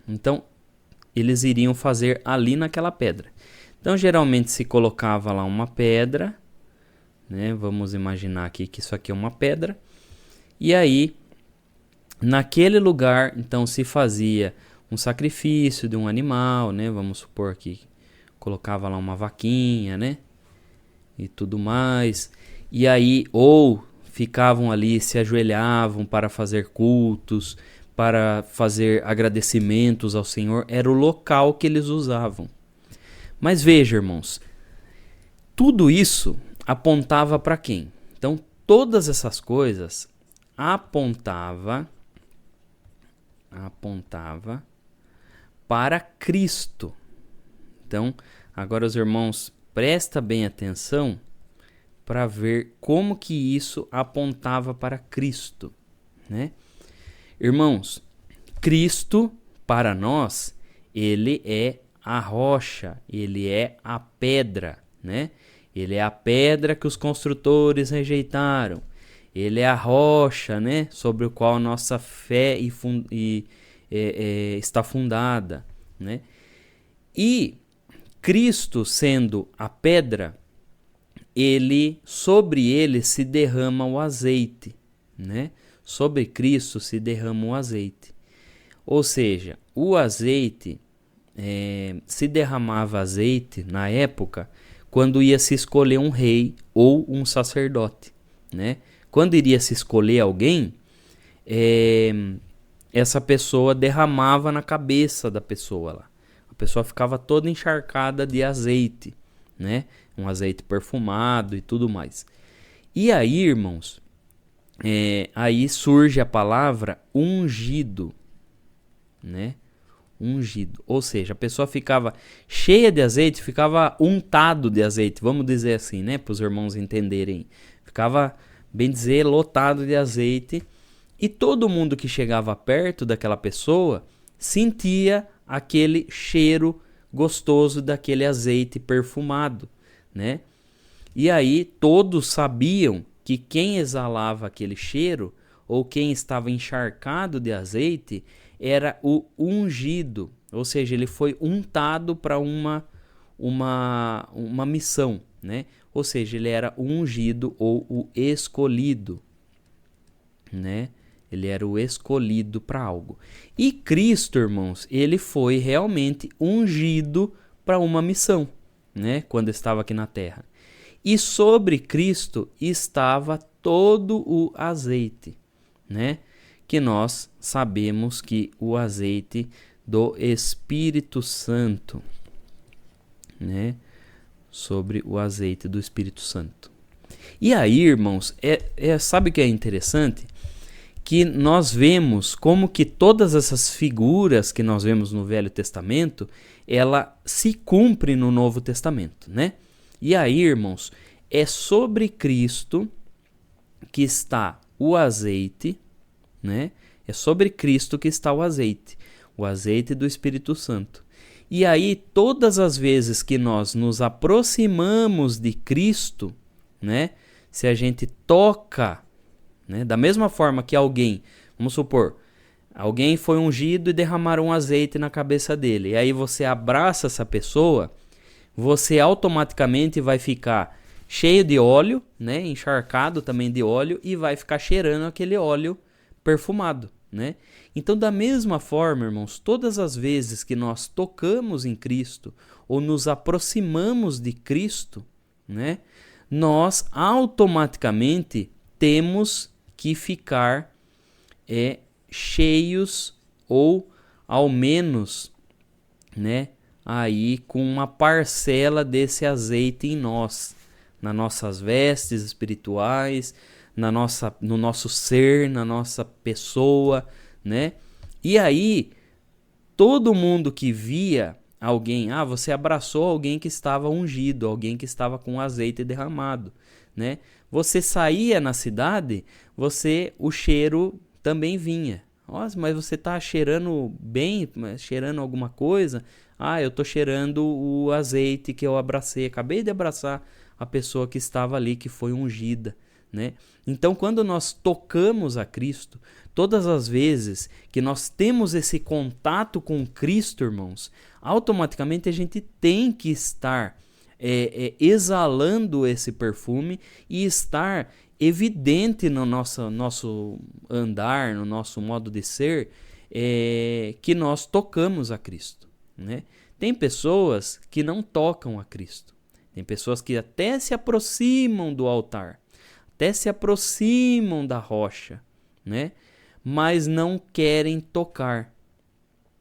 Então eles iriam fazer ali naquela pedra. Então, geralmente se colocava lá uma pedra, né? Vamos imaginar aqui que isso aqui é uma pedra. E aí, naquele lugar, então, se fazia um sacrifício de um animal, né? Vamos supor que colocava lá uma vaquinha, né? E tudo mais. E aí, ou ficavam ali, se ajoelhavam para fazer cultos, para fazer agradecimentos ao Senhor. Era o local que eles usavam. Mas veja, irmãos, tudo isso apontava para quem? Então, todas essas coisas apontava para Cristo. Então, agora os irmãos, presta bem atenção para ver como que isso apontava para Cristo, né? Irmãos, Cristo, para nós, ele é a rocha, ele é a pedra, né? Ele é a pedra que os construtores rejeitaram. Ele é a rocha, né? Sobre o qual nossa fé está fundada, né? E Cristo, sendo a pedra, sobre ele se derrama o azeite, né? Sobre Cristo se derrama o azeite. Ou seja, o azeite, se derramava azeite na época quando ia se escolher um rei ou um sacerdote, né? Quando iria se escolher alguém, essa pessoa derramava na cabeça da pessoa lá. A pessoa ficava toda encharcada de azeite, né? Um azeite perfumado e tudo mais. E aí, irmãos, aí surge a palavra ungido, né? Ungido, ou seja, a pessoa ficava cheia de azeite, ficava untado de azeite, vamos dizer assim, né? Para os irmãos entenderem. Ficava, bem dizer, lotado de azeite. E todo mundo que chegava perto daquela pessoa sentia aquele cheiro gostoso daquele azeite perfumado, né? E aí todos sabiam que quem exalava aquele cheiro ou quem estava encharcado de azeite era o ungido, ou seja, ele foi untado para uma missão, né? Ou seja, ele era o ungido ou o escolhido, né? Ele era o escolhido para algo. E Cristo, irmãos, ele foi realmente ungido para uma missão, né? Quando estava aqui na terra. E sobre Cristo estava todo o azeite, né? Que nós sabemos que o azeite do Espírito Santo, né? Sobre o azeite do Espírito Santo. E aí, irmãos, sabe o que é interessante? Que nós vemos como que todas essas figuras que nós vemos no Velho Testamento, ela se cumpre no Novo Testamento, né? E aí, irmãos, é sobre Cristo que está o azeite, né? É sobre Cristo que está o azeite do Espírito Santo. E aí, todas as vezes que nós nos aproximamos de Cristo, né? Se a gente toca, né? Da mesma forma que alguém, vamos supor, alguém foi ungido e derramaram um azeite na cabeça dele. E aí você abraça essa pessoa, você automaticamente vai ficar cheio de óleo, né? Encharcado também de óleo e vai ficar cheirando aquele óleo perfumado, né? Então, da mesma forma, irmãos, todas as vezes que nós tocamos em Cristo ou nos aproximamos de Cristo, né? Nós automaticamente temos que ficar cheios ou ao menos, né, aí com uma parcela desse azeite em nós, nas nossas vestes espirituais, no nosso ser, na nossa pessoa, né? E aí todo mundo que via alguém, você abraçou alguém que estava ungido, alguém que estava com azeite derramado, né? Você saía na cidade, o cheiro também vinha. Nossa, mas você está cheirando bem, cheirando alguma coisa? Eu estou cheirando o azeite que eu abracei, acabei de abraçar a pessoa que estava ali, que foi ungida, né? Então, quando nós tocamos a Cristo, todas as vezes que nós temos esse contato com Cristo, irmãos, automaticamente a gente tem que estar exalando esse perfume e estar evidente no nosso andar, no nosso modo de ser, que nós tocamos a Cristo, né? Tem pessoas que não tocam a Cristo. Tem pessoas que até se aproximam do altar, até se aproximam da rocha, né? Mas não querem tocar,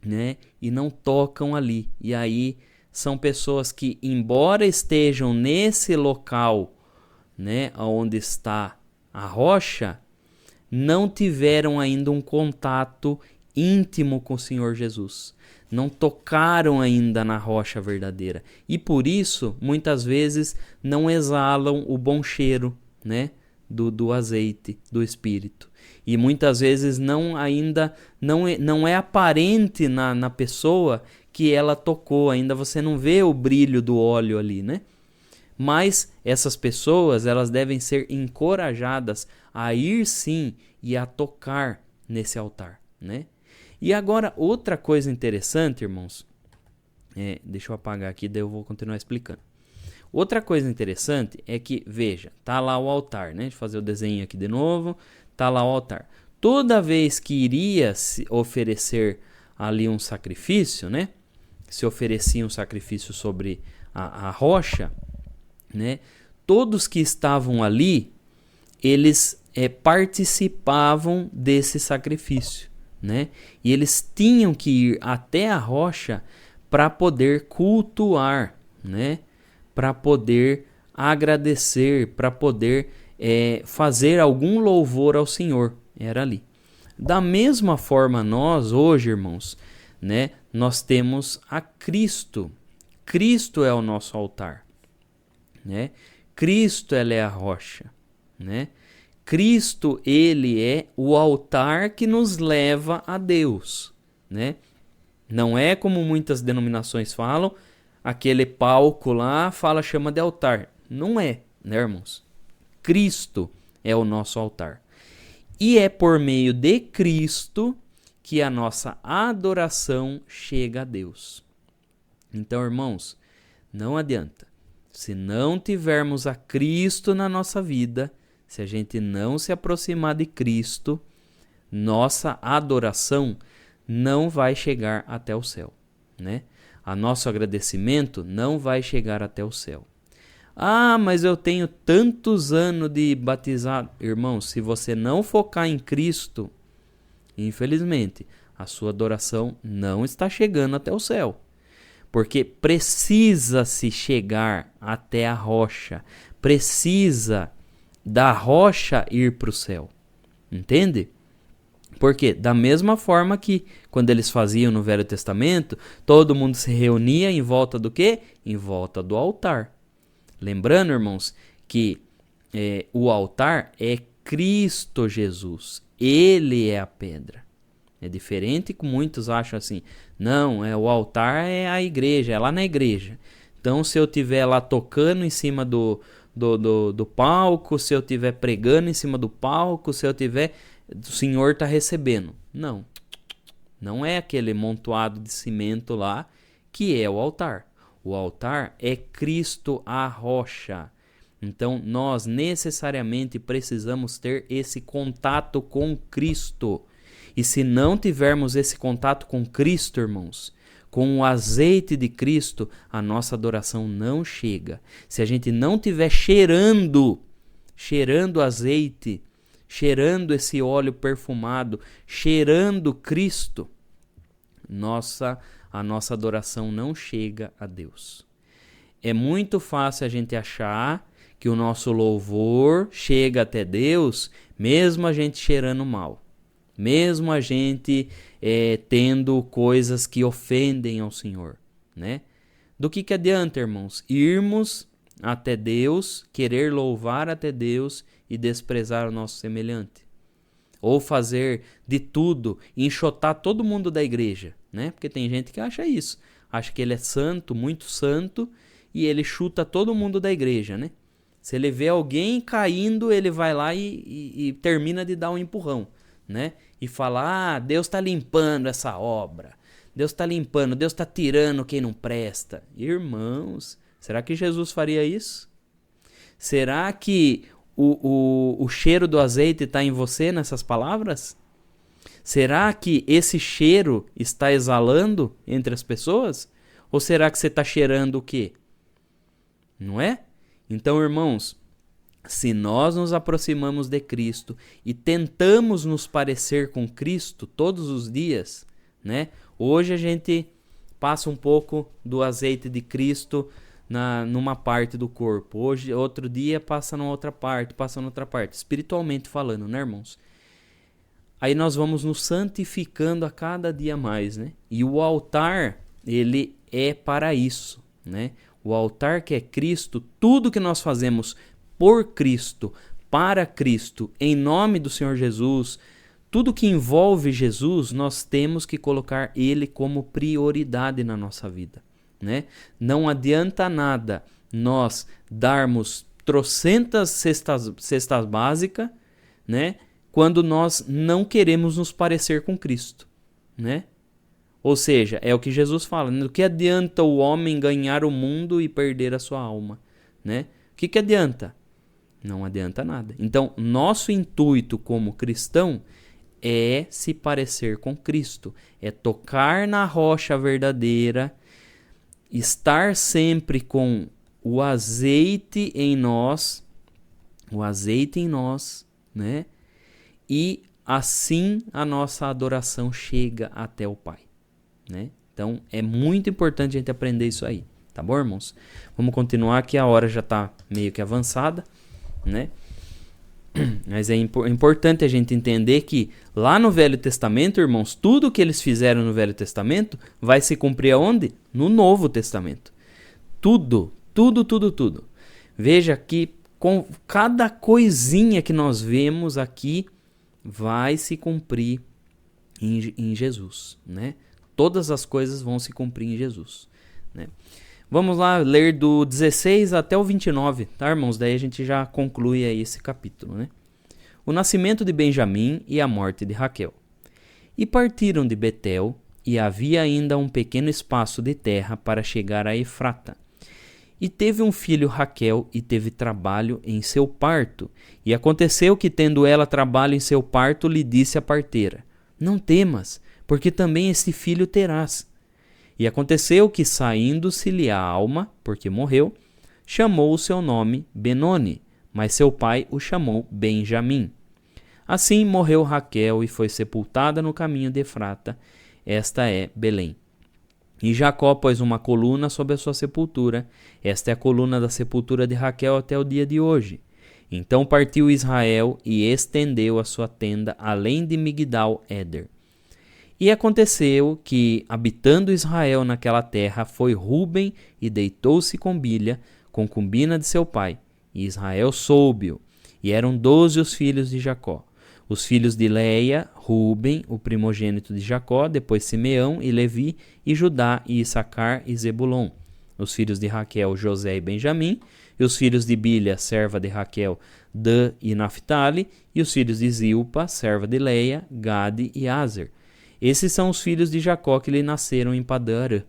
né? E não tocam ali. E aí são pessoas que, embora estejam nesse local né, onde está a rocha, não tiveram ainda um contato íntimo com o Senhor Jesus. Não tocaram ainda na rocha verdadeira. E por isso, muitas vezes, não exalam o bom cheiro, né, do azeite, do Espírito. E muitas vezes ainda não é aparente na pessoa que ela tocou. Ainda você não vê o brilho do óleo ali, né? Mas essas pessoas, elas devem ser encorajadas a ir sim e a tocar nesse altar, né? E agora, outra coisa interessante, irmãos, deixa eu apagar aqui, daí eu vou continuar explicando. Outra coisa interessante é que, veja, tá lá o altar, né? Deixa eu fazer o desenho aqui de novo, tá lá o altar. Toda vez que iria se oferecer ali um sacrifício, né? Se oferecia um sacrifício sobre a rocha, né? Todos que estavam ali, eles participavam desse sacrifício, né? E eles tinham que ir até a rocha para poder cultuar, né? Para poder agradecer, para poder fazer algum louvor ao Senhor. Era ali. Da mesma forma, nós hoje, irmãos, né? Nós temos a Cristo. Cristo é o nosso altar, né? Cristo, ele é a rocha, né? Cristo, ele é o altar que nos leva a Deus, né? Não é como muitas denominações falam, aquele palco lá chama de altar. Não é, né, irmãos? Cristo é o nosso altar. E é por meio de Cristo que a nossa adoração chega a Deus. Então, irmãos, não adianta. Se não tivermos a Cristo na nossa vida, se a gente não se aproximar de Cristo, nossa adoração não vai chegar até o céu, né? A nosso agradecimento não vai chegar até o céu. Ah, mas eu tenho tantos anos de batizado. Irmão, se você não focar em Cristo, infelizmente, a sua adoração não está chegando até o céu. Porque precisa-se chegar até a rocha. Precisa da rocha ir para o céu. Entende? Porque da mesma forma que quando eles faziam no Velho Testamento, todo mundo se reunia em volta do quê? Em volta do altar. Lembrando, irmãos, que o altar é Cristo Jesus. Ele é a pedra. É diferente que muitos acham assim. Não, o altar é a igreja, é lá na igreja. Então, se eu estiver lá tocando em cima do palco, se eu estiver pregando em cima do palco, se eu tiver... O Senhor está recebendo. Não. Não é aquele montoado de cimento lá que é o altar. O altar é Cristo a rocha. Então, nós necessariamente precisamos ter esse contato com Cristo. E se não tivermos esse contato com Cristo, irmãos, com o azeite de Cristo, a nossa adoração não chega. Se a gente não tiver cheirando azeite, cheirando esse óleo perfumado, cheirando Cristo, a nossa adoração não chega a Deus. É muito fácil a gente achar que o nosso louvor chega até Deus, mesmo a gente cheirando mal. Mesmo a gente tendo coisas que ofendem ao Senhor, né? Do que adianta, irmãos? Irmos até Deus, querer louvar até Deus e desprezar o nosso semelhante. Ou fazer de tudo, enxotar todo mundo da igreja, né? Porque tem gente que acha isso. Acha que ele é santo, muito santo, e ele chuta todo mundo da igreja, né? Se ele vê alguém caindo, ele vai lá e termina de dar um empurrão, né? E fala, Deus está limpando essa obra. Deus está limpando, Deus está tirando quem não presta. Irmãos, será que Jesus faria isso? Será que o cheiro do azeite está em você nessas palavras? Será que esse cheiro está exalando entre as pessoas? Ou será que você está cheirando o quê? Não é? Então, irmãos, se nós nos aproximamos de Cristo e tentamos nos parecer com Cristo todos os dias, né? Hoje a gente passa um pouco do azeite de Cristo numa parte do corpo. Hoje, outro dia, passa numa outra parte, espiritualmente falando, né, irmãos? Aí nós vamos nos santificando a cada dia mais, né? E o altar, ele é para isso, né? O altar que é Cristo, tudo que nós fazemos por Cristo, para Cristo, em nome do Senhor Jesus, tudo que envolve Jesus, nós temos que colocar Ele como prioridade na nossa vida, né? Não adianta nada nós darmos trocentas cestas básicas, né? Quando nós não queremos nos parecer com Cristo, né? Ou seja, é o que Jesus fala, né? O que adianta o homem ganhar o mundo e perder a sua alma, né? O que adianta? Não adianta nada. Então, nosso intuito como cristão é se parecer com Cristo, é tocar na rocha verdadeira, estar sempre com o azeite em nós, né? E assim a nossa adoração chega até o Pai, né? Então é muito importante a gente aprender isso aí, tá bom, irmãos? Vamos continuar que a hora já está meio que avançada, né? Mas é importante a gente entender que lá no Velho Testamento, irmãos, tudo que eles fizeram no Velho Testamento vai se cumprir aonde? No Novo Testamento. Tudo. Veja que com cada coisinha que nós vemos aqui vai se cumprir em Jesus, né? Todas as coisas vão se cumprir em Jesus, né? Vamos lá ler do 16 até o 29, tá, irmãos? Daí a gente já conclui aí esse capítulo, né? O nascimento de Benjamim e a morte de Raquel. E partiram de Betel, e havia ainda um pequeno espaço de terra para chegar a Efrata. E teve um filho Raquel, e teve trabalho em seu parto. E aconteceu que, tendo ela trabalho em seu parto, lhe disse a parteira: Não temas, porque também este filho terás. E aconteceu que, saindo-se-lhe a alma, porque morreu, chamou o seu nome Benoni, mas seu pai o chamou Benjamim. Assim morreu Raquel e foi sepultada no caminho de Efrata, esta é Belém. E Jacó pôs uma coluna sobre a sua sepultura, esta é a coluna da sepultura de Raquel até o dia de hoje. Então partiu Israel e estendeu a sua tenda além de Migdal-Éder. E aconteceu que, habitando Israel naquela terra, foi Ruben e deitou-se com Bilha, concubina de seu pai. E Israel soube-o. E eram 12 os filhos de Jacó. Os filhos de Leia, Ruben, o primogênito de Jacó, depois Simeão e Levi, e Judá, e Issacar e Zebulon. Os filhos de Raquel, José e Benjamim. E os filhos de Bilha, serva de Raquel, Dan e Naphtali. E os filhos de Zilpa, serva de Leia, Gade e Aser. Esses são os filhos de Jacó que lhe nasceram em Padã-Arã.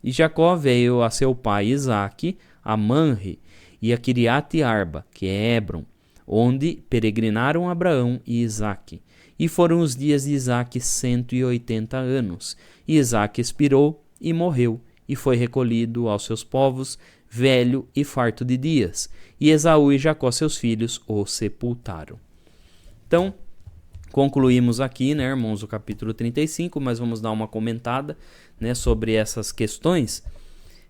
E Jacó veio a seu pai Isaque, a Manre, e a Quiriate-Arba, que é Hebron, onde peregrinaram Abraão e Isaque. E foram os dias de Isaque 180 anos. E Isaque expirou e morreu, e foi recolhido aos seus povos, velho e farto de dias. E Esaú e Jacó, seus filhos, o sepultaram. Então, concluímos aqui, né, irmãos, o capítulo 35, mas vamos dar uma comentada, né, sobre essas questões.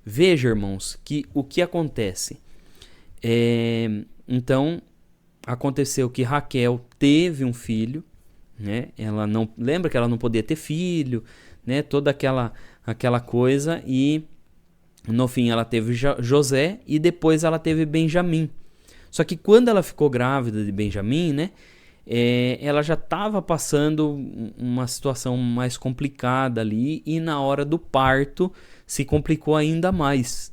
Veja, irmãos, que o que acontece? Então, aconteceu que Raquel teve um filho, né? Ela não lembra que ela não podia ter filho, né? Toda aquela coisa, e no fim ela teve José e depois ela teve Benjamim. Só que quando ela ficou grávida de Benjamim, né? Ela já estava passando uma situação mais complicada ali, e na hora do parto se complicou ainda mais.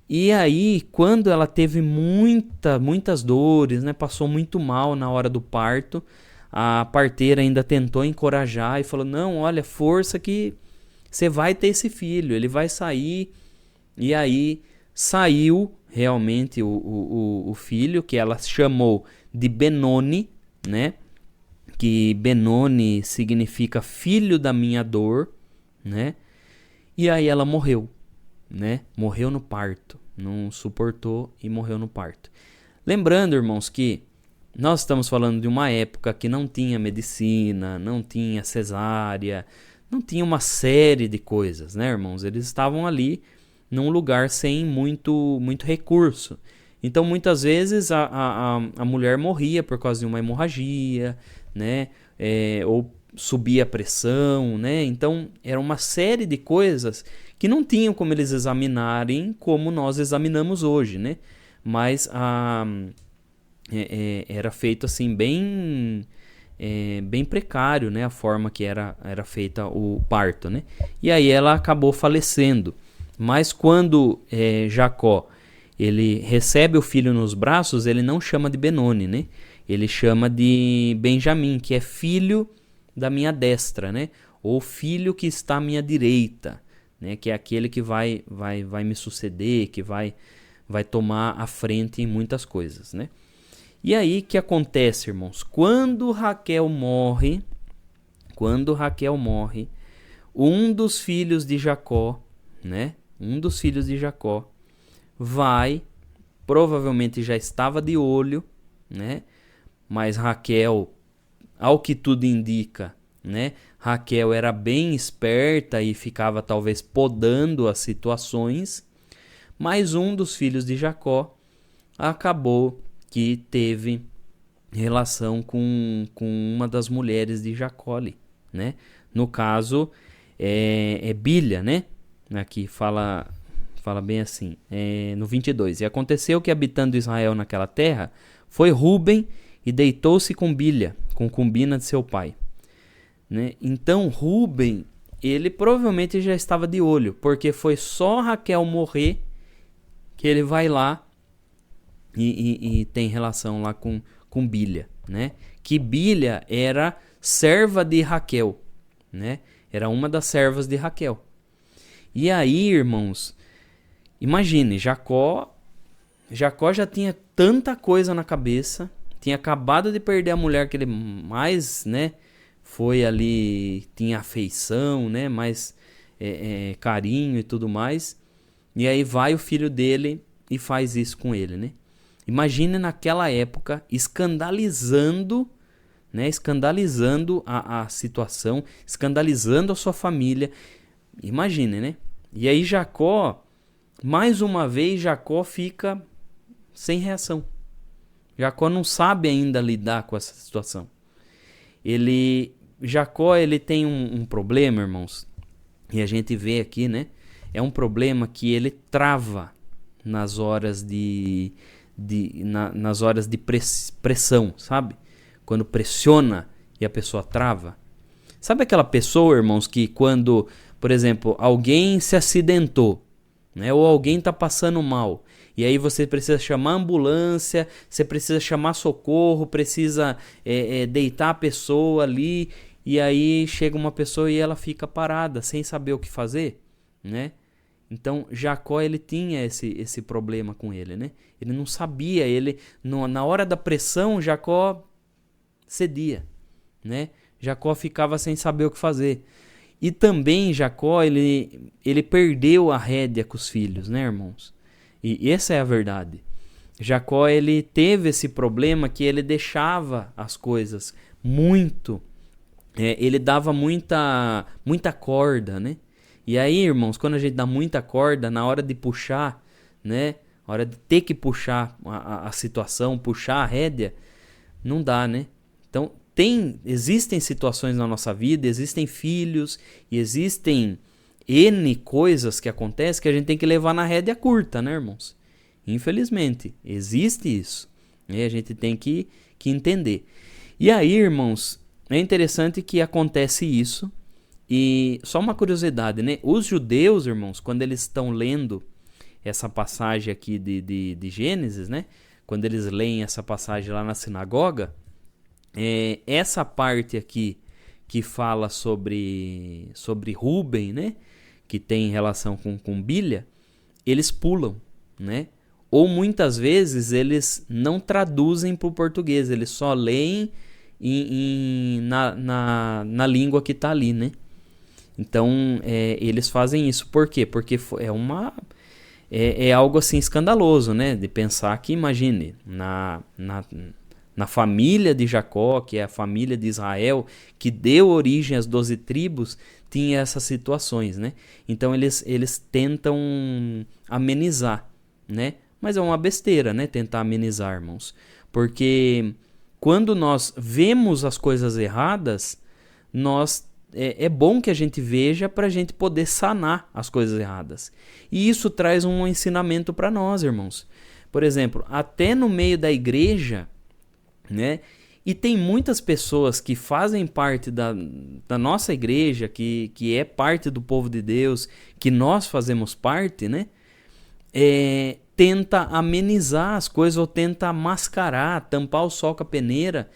E aí, quando ela teve muitas dores, né, passou muito mal na hora do parto, a parteira ainda tentou encorajar e falou: não, olha, força que você vai ter esse filho, ele vai sair. E aí saiu realmente o filho, que ela chamou de Benoni, né? Que Benoni significa filho da minha dor, né? E aí ela morreu, né? Morreu no parto, não suportou e morreu no parto. Lembrando, irmãos, que nós estamos falando de uma época que não tinha medicina, não tinha cesárea, não tinha uma série de coisas, né, irmãos? Eles estavam ali num lugar sem muito recurso. Então, muitas vezes, a mulher morria por causa de uma hemorragia, né? Ou subia a pressão, né? Então, era uma série de coisas que não tinham como eles examinarem como nós examinamos hoje, né? Mas era feito assim bem precário, né? A forma que era feita o parto, né? E aí ela acabou falecendo. Mas quando Jacó ele recebe o filho nos braços, ele não chama de Benoni, né? Ele chama de Benjamim, que é filho da minha destra, né? Ou filho que está à minha direita, né? Que é aquele que vai me suceder, que vai tomar a frente em muitas coisas, né? E aí que acontece, irmãos? Quando Raquel morre, um dos filhos de Jacó, né? Um dos filhos de Jacó provavelmente já estava de olho, né? Mas Raquel, ao que tudo indica, né? Raquel era bem esperta e ficava talvez podando as situações, mas um dos filhos de Jacó acabou que teve relação com uma das mulheres de Jacó, né? No caso, é Bilha, né? Aqui fala bem assim, no 22. E aconteceu que, habitando Israel naquela terra, foi Ruben e deitou-se com Bilha, concubina de seu pai. Né? Então, Ruben, ele provavelmente já estava de olho, porque foi só Raquel morrer que ele vai lá e tem relação lá com Bilha, né? Que Bilha era serva de Raquel, né? Era uma das servas de Raquel. E aí, irmãos, imagine, Jacó já tinha tanta coisa na cabeça, tinha acabado de perder a mulher que ele mais, né, foi ali, tinha afeição, né, mais carinho e tudo mais. E aí vai o filho dele e faz isso com ele, né? Imagine naquela época escandalizando, né, escandalizando a situação, escandalizando a sua família. Imagine, né? E aí Jacó, mais uma vez, Jacó fica sem reação. Jacó não sabe ainda lidar com essa situação. Jacó ele tem um problema, irmãos, e a gente vê aqui, né? É um problema que ele trava nas horas nas horas de pressão, sabe? Quando pressiona e a pessoa trava. Sabe aquela pessoa, irmãos, que quando, por exemplo, alguém se acidentou, né? Ou alguém está passando mal, e aí você precisa chamar a ambulância, você precisa chamar socorro, precisa deitar a pessoa ali, e aí chega uma pessoa e ela fica parada, sem saber o que fazer, né? Então Jacó ele tinha esse problema com ele, né? Ele não sabia, na hora da pressão Jacó cedia, né? Jacó ficava sem saber o que fazer. E também Jacó ele perdeu a rédea com os filhos, né, irmãos? E essa é a verdade. Jacó ele teve esse problema que ele deixava as coisas muito, ele dava muita corda, né? E aí, irmãos, quando a gente dá muita corda, na hora de puxar, né? Na hora de ter que puxar a situação, puxar a rédea, não dá, né? Então, existem situações na nossa vida, existem filhos e existem N coisas que acontecem que a gente tem que levar na rédea curta, né, irmãos? Infelizmente, existe isso. E a gente tem que entender. E aí, irmãos, é interessante que acontece isso. E só uma curiosidade, né? Os judeus, irmãos, quando eles estão lendo essa passagem aqui de Gênesis, né? Quando eles leem essa passagem lá na sinagoga, essa parte aqui que fala sobre Ruben, né? Que tem relação com Bilha, eles pulam, né? Ou muitas vezes eles não traduzem para o português, eles só leem na língua que está ali, né? Então, eles fazem isso. Por quê? Porque é algo assim escandaloso, né? De pensar que, imagine, na na família de Jacó, que é a família de Israel, que deu origem às 12 tribos, tinha essas situações, né? Então eles tentam amenizar, né? Mas é uma besteira, né? Tentar amenizar, irmãos. Porque quando nós vemos as coisas erradas, é bom que a gente veja para a gente poder sanar as coisas erradas. E isso traz um ensinamento para nós, irmãos. Por exemplo, até no meio da igreja, né? E tem muitas pessoas que fazem parte da nossa igreja, que é parte do povo de Deus, que nós fazemos parte, né? Tenta amenizar as coisas ou tenta mascarar, tampar o sol com a peneira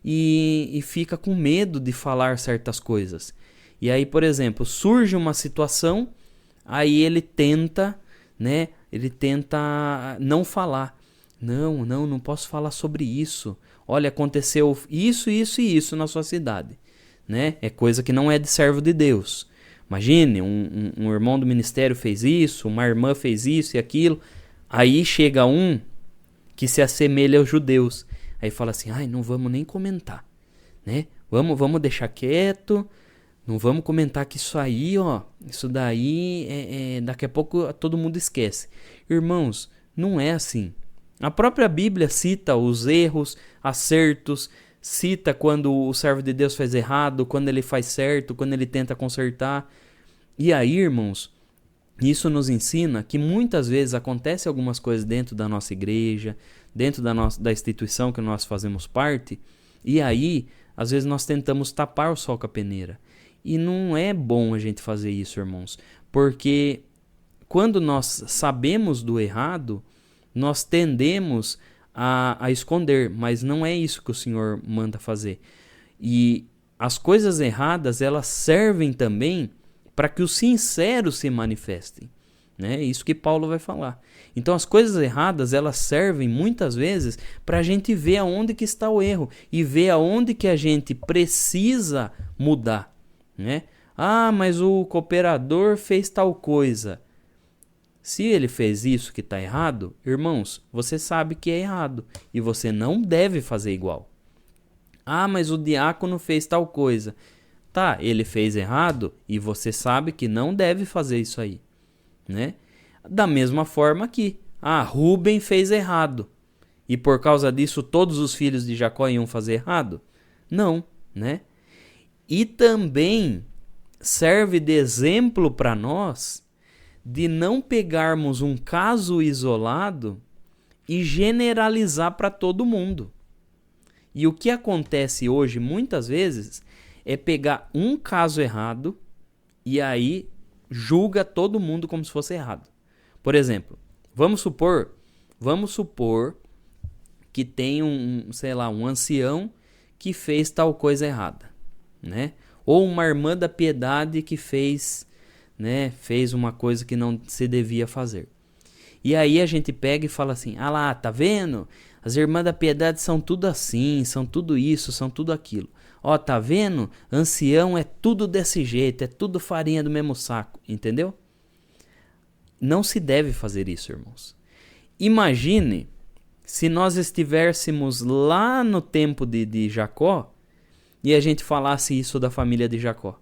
e fica com medo de falar certas coisas. E aí, por exemplo, surge uma situação, aí ele tenta, né? Ele tenta não falar. Não posso falar sobre isso. Olha, aconteceu isso, isso e isso na sua cidade, né? É coisa que não é de servo de Deus. Imagine, um irmão do ministério fez isso, uma irmã fez isso e aquilo. Aí chega um que se assemelha aos judeus. Aí fala assim, não vamos nem comentar, né? Vamos deixar quieto, não vamos comentar que isso aí, isso daí, daqui a pouco todo mundo esquece. Irmãos, não é assim. A própria Bíblia cita os erros, acertos, cita quando o servo de Deus faz errado, quando ele faz certo, quando ele tenta consertar. E aí, irmãos, isso nos ensina que muitas vezes acontece algumas coisas dentro da nossa igreja, dentro da instituição que nós fazemos parte, e aí, às vezes nós tentamos tapar o sol com a peneira. E não é bom a gente fazer isso, irmãos, porque quando nós sabemos do errado, nós tendemos a esconder, mas não é isso que o Senhor manda fazer. E as coisas erradas, elas servem também para que os sinceros se manifestem, né? É isso que Paulo vai falar. Então as coisas erradas, elas servem muitas vezes para a gente ver aonde que está o erro e ver aonde que a gente precisa mudar, né? Mas o cooperador fez tal coisa. Se ele fez isso que está errado, irmãos, você sabe que é errado e você não deve fazer igual. Mas o diácono fez tal coisa. Tá, ele fez errado e você sabe que não deve fazer isso aí, né? Da mesma forma aqui. Rubem fez errado e por causa disso todos os filhos de Jacó iam fazer errado? Não, né? E também serve de exemplo para nós de não pegarmos um caso isolado e generalizar para todo mundo. E o que acontece hoje, muitas vezes, é pegar um caso errado e aí julga todo mundo como se fosse errado. Por exemplo, vamos supor que tem um ancião que fez tal coisa errada, né? Ou uma irmã da piedade que fez uma coisa que não se devia fazer. E aí a gente pega e fala assim, tá vendo? As irmãs da piedade são tudo assim, são tudo isso, são tudo aquilo. Tá vendo? Ancião é tudo desse jeito, é tudo farinha do mesmo saco, entendeu? Não se deve fazer isso, irmãos. Imagine se nós estivéssemos lá no tempo de Jacó e a gente falasse isso da família de Jacó.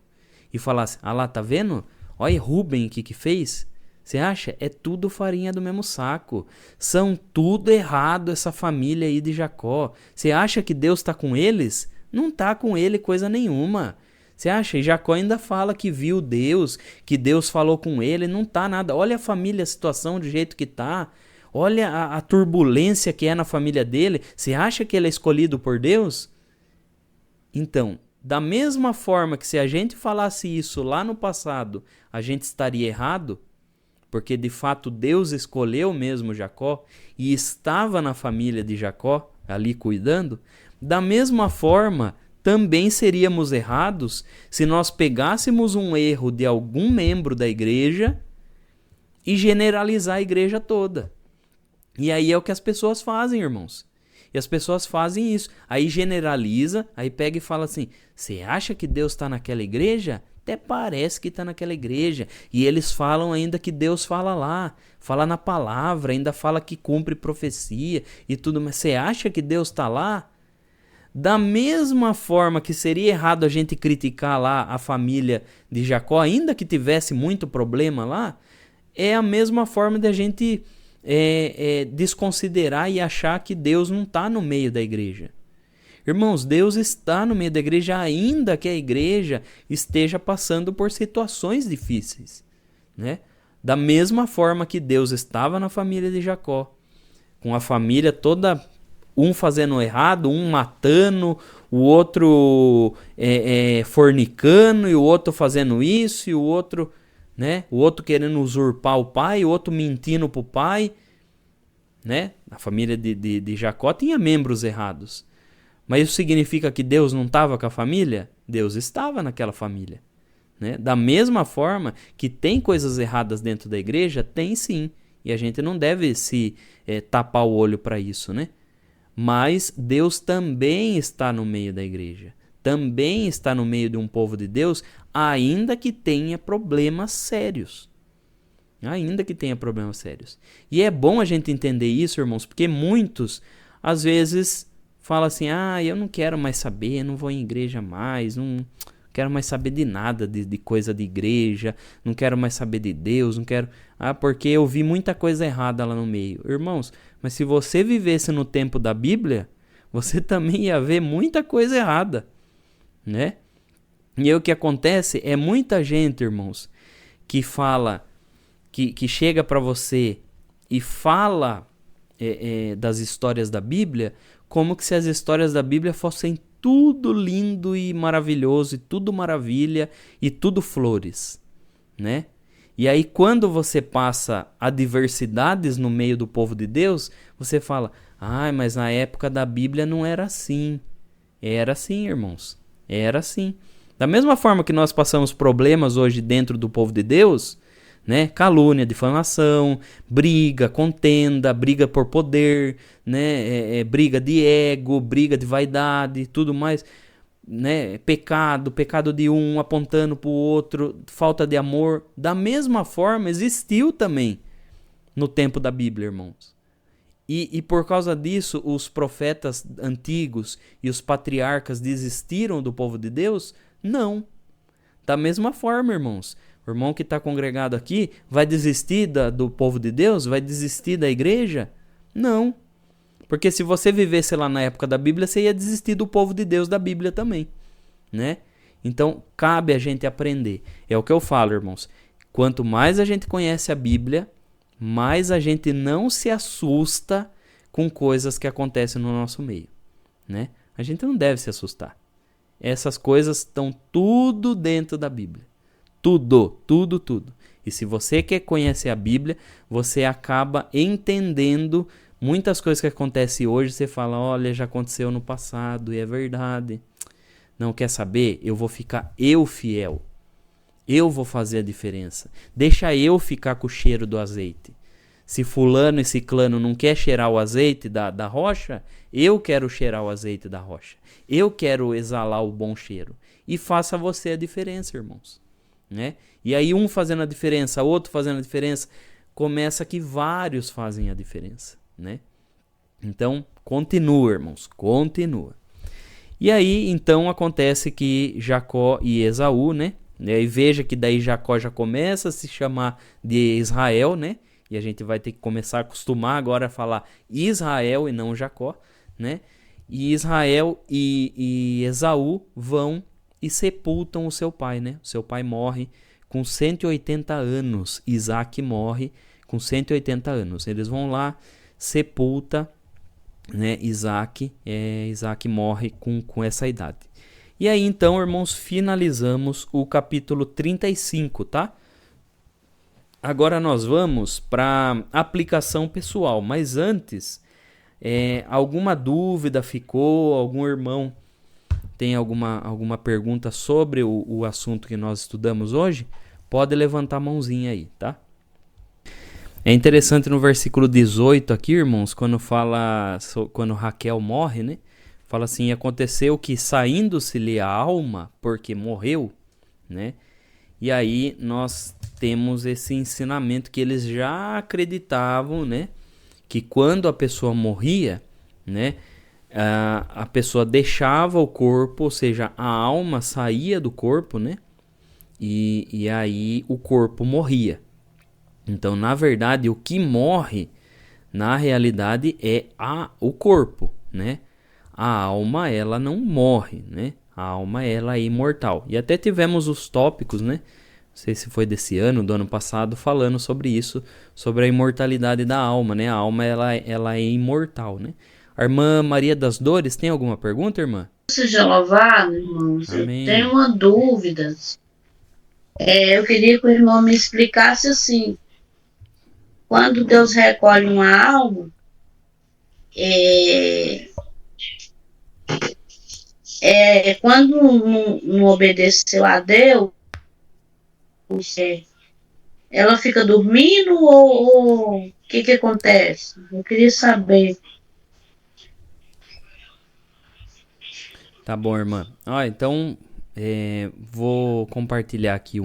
E falasse, tá vendo? Olha Rubem o que fez. Você acha? É tudo farinha do mesmo saco. São tudo errado essa família aí de Jacó. Você acha que Deus está com eles? Não está com ele coisa nenhuma. Você acha? E Jacó ainda fala que viu Deus, que Deus falou com ele. Não está nada. Olha a família, a situação do jeito que está. Olha a turbulência que é na família dele. Você acha que ele é escolhido por Deus? Então, da mesma forma que se a gente falasse isso lá no passado, a gente estaria errado, porque de fato Deus escolheu mesmo Jacó e estava na família de Jacó, ali cuidando, da mesma forma também seríamos errados se nós pegássemos um erro de algum membro da igreja e generalizar a igreja toda. E aí é o que as pessoas fazem, irmãos. E as pessoas fazem isso. Aí generaliza, aí pega e fala assim, você acha que Deus está naquela igreja? Até parece que está naquela igreja. E eles falam ainda que Deus fala lá, fala na palavra, ainda fala que cumpre profecia e tudo. Mas você acha que Deus está lá? Da mesma forma que seria errado a gente criticar lá a família de Jacó, ainda que tivesse muito problema lá, é a mesma forma de a gente desconsiderar e achar que Deus não está no meio da igreja. Irmãos, Deus está no meio da igreja, ainda que a igreja esteja passando por situações difíceis, né? Da mesma forma que Deus estava na família de Jacó, com a família toda, um fazendo errado, um matando, o outro fornicando, e o outro fazendo isso, e o outro, né? O outro querendo usurpar o pai, o outro mentindo para o pai, né? A família de Jacó tinha membros errados. Mas isso significa que Deus não estava com a família? Deus estava naquela família, né? Da mesma forma que tem coisas erradas dentro da igreja, tem sim. E a gente não deve se tapar o olho para isso, né? Mas Deus também está no meio da igreja. Também está no meio de um povo de Deus, ainda que tenha problemas sérios. Ainda que tenha problemas sérios. E é bom a gente entender isso, irmãos, porque muitos, às vezes, falam assim, eu não quero mais saber, não vou em igreja mais, não quero mais saber de nada, de coisa de igreja, não quero mais saber de Deus, não quero... porque eu vi muita coisa errada lá no meio. Irmãos, mas se você vivesse no tempo da Bíblia, você também ia ver muita coisa errada, né? E aí o que acontece é muita gente, irmãos, que fala, que chega para você e fala das histórias da Bíblia, como que se as histórias da Bíblia fossem tudo lindo e maravilhoso, e tudo maravilha, e tudo flores, né? E aí quando você passa adversidades no meio do povo de Deus, você fala, mas na época da Bíblia não era assim. Era assim, irmãos, era assim. Da mesma forma que nós passamos problemas hoje dentro do povo de Deus, né? Calúnia, difamação, briga, contenda, briga por poder, né? Briga de ego, briga de vaidade, tudo mais, né? Pecado de um apontando para o outro, falta de amor. Da mesma forma existiu também no tempo da Bíblia, irmãos. E por causa disso, os profetas antigos e os patriarcas desistiram do povo de Deus? Não. Da mesma forma, irmãos. O irmão que está congregado aqui vai desistir do povo de Deus? Vai desistir da igreja? Não. Porque se você vivesse lá na época da Bíblia, você ia desistir do povo de Deus da Bíblia também, né? Então, cabe a gente aprender. É o que eu falo, irmãos. Quanto mais a gente conhece a Bíblia, mais a gente não se assusta com coisas que acontecem no nosso meio, né? A gente não deve se assustar. Essas coisas estão tudo dentro da Bíblia. Tudo. E se você quer conhecer a Bíblia, você acaba entendendo muitas coisas que acontecem hoje. Você fala, olha, já aconteceu no passado e é verdade. Não quer saber? Eu vou ficar fiel. Eu vou fazer a diferença. Deixa eu ficar com o cheiro do azeite. Se fulano e ciclano não quer cheirar o azeite da rocha, eu quero cheirar o azeite da rocha. Eu quero exalar o bom cheiro. E faça você a diferença, irmãos, né? E aí um fazendo a diferença, outro fazendo a diferença, começa que vários fazem a diferença, né? Então, continua, irmãos, continua. E aí, então, acontece que Jacó e Esaú, né? E veja que daí Jacó já começa a se chamar de Israel, né? E a gente vai ter que começar a acostumar agora a falar Israel e não Jacó, né? E Israel e Esaú vão e sepultam o seu pai, né? O seu pai morre com 180 anos. Isaac morre com 180 anos. Eles vão lá, sepulta, né? Isaac morre com essa idade. E aí então, irmãos, finalizamos o capítulo 35, tá? Agora nós vamos para aplicação pessoal, mas antes, alguma dúvida ficou? Algum irmão tem alguma pergunta sobre o assunto que nós estudamos hoje? Pode levantar a mãozinha aí, tá? É interessante no versículo 18 aqui, irmãos, quando Raquel morre, né? Fala assim, aconteceu que saindo-se-lhe a alma, porque morreu, né? E aí nós temos esse ensinamento que eles já acreditavam, né? Que quando a pessoa morria, né? a pessoa deixava o corpo, ou seja, a alma saía do corpo, né? E aí o corpo morria. Então, na verdade, o que morre, na realidade, é o corpo, né? A alma, ela não morre, né? A alma, ela é imortal. E até tivemos os tópicos, né? Não sei se foi desse ano, do ano passado, falando sobre isso, sobre a imortalidade da alma, né? A alma, ela é imortal, né? A irmã Maria das Dores, tem alguma pergunta, irmã? Seja louvado, irmãos. Eu tenho Amém. uma dúvida. Eu queria que o irmão me explicasse assim. Quando Deus recolhe uma alma, é, quando não obedeceu a Deus, é, ela fica dormindo ou o que acontece? Eu queria saber. Tá bom, irmã. Então, vou compartilhar aqui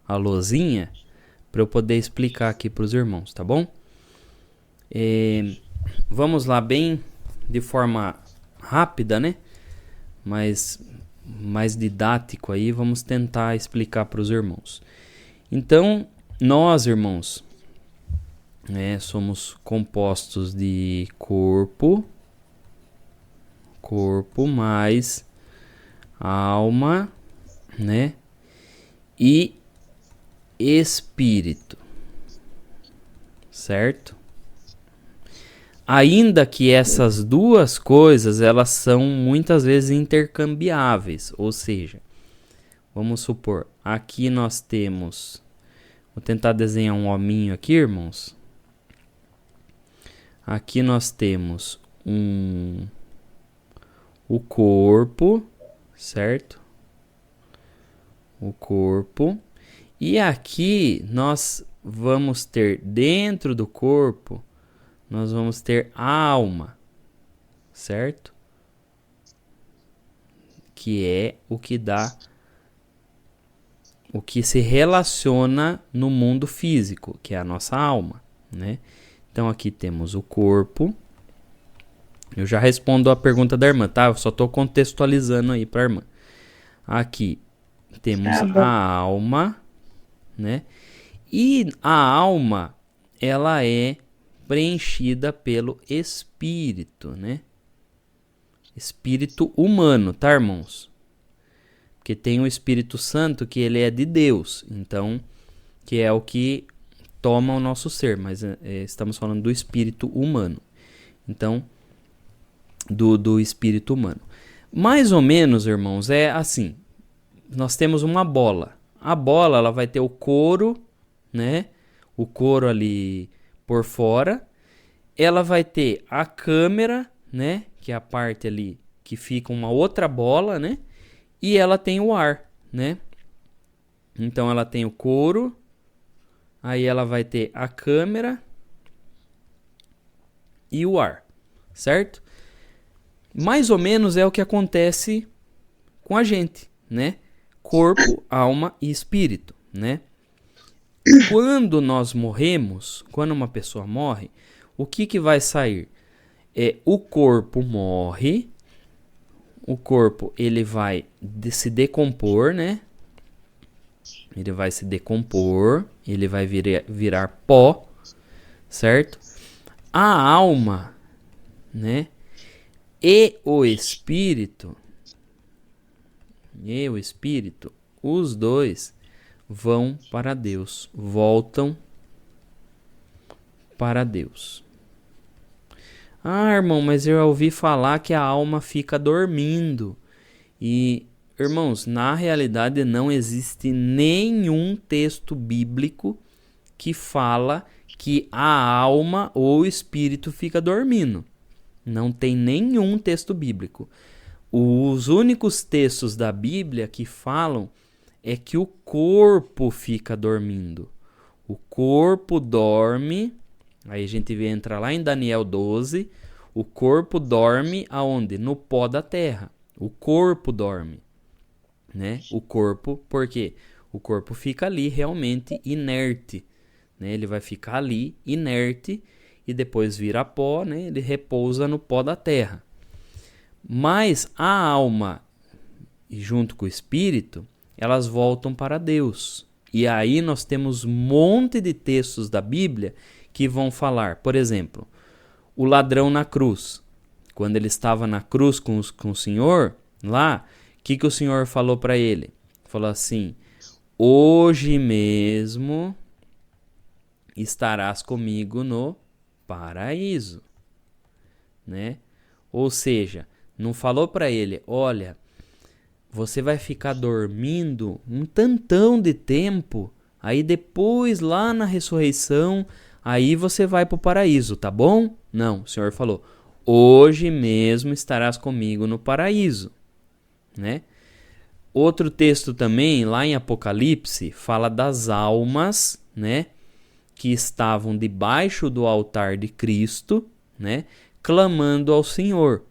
a lozinha para eu poder explicar aqui para os irmãos, tá bom? Vamos lá, bem de forma rápida, né? Mas mais didático aí, vamos tentar explicar para os irmãos. Então, nós, irmãos, somos compostos de corpo mais alma, né? E espírito, certo? Ainda que essas duas coisas, elas são muitas vezes intercambiáveis, ou seja, vamos supor, aqui nós temos, vou tentar desenhar um hominho aqui, irmãos. Aqui nós temos o corpo, certo? O corpo. E aqui nós vamos ter dentro do corpo, nós vamos ter a alma, certo? Que é o que dá, o que se relaciona no mundo físico, que é a nossa alma, né? Então aqui temos o corpo. Eu já respondo a pergunta da irmã, tá? Eu só tô contextualizando aí pra irmã. Aqui temos a alma, né? E a alma, ela é preenchida pelo espírito, né? Espírito humano, tá, irmãos? Porque tem o Espírito Santo que ele é de Deus, então, que é o que toma o nosso ser, mas estamos falando do espírito humano. Então, do espírito humano. Mais ou menos, irmãos, é assim. Nós temos uma bola. A bola, ela vai ter o couro, né? O couro ali por fora. Ela vai ter a câmera, né? Que é a parte ali que fica uma outra bola, né? E ela tem o ar, né? Então ela tem o couro. Aí ela vai ter a câmera e o ar, certo? Mais ou menos é o que acontece com a gente, né? Corpo, alma e espírito, né? Quando nós morremos, quando uma pessoa morre, o que vai sair? O corpo morre, o corpo ele vai se decompor, né? Ele vai se decompor, ele vai virar pó, certo? A alma, né? E o espírito, os dois vão para Deus, voltam para Deus. Ah, irmão, mas eu ouvi falar que a alma fica dormindo. E, irmãos, na realidade não existe nenhum texto bíblico que fala que a alma ou o espírito fica dormindo. Não tem nenhum texto bíblico. Os únicos textos da Bíblia que falam é que o corpo fica dormindo. O corpo dorme. Aí a gente entra lá em Daniel 12. O corpo dorme aonde? No pó da terra. O corpo dorme, né? O corpo, por quê? O corpo fica ali realmente inerte, né? Ele vai ficar ali inerte e depois vira pó, né? Ele repousa no pó da terra. Mas a alma, junto com o espírito, elas voltam para Deus. E aí nós temos um monte de textos da Bíblia que vão falar, por exemplo, o ladrão na cruz. Quando ele estava na cruz com o Senhor, lá, o que o Senhor falou para ele? Falou assim: hoje mesmo estarás comigo no paraíso, né? Ou seja, não falou para ele: olha, você vai ficar dormindo um tantão de tempo, aí depois lá na ressurreição, aí você vai para o paraíso, tá bom? Não, o Senhor falou: hoje mesmo estarás comigo no paraíso, né? Outro texto também, lá em Apocalipse, fala das almas, né, que estavam debaixo do altar de Cristo, né, clamando ao Senhor.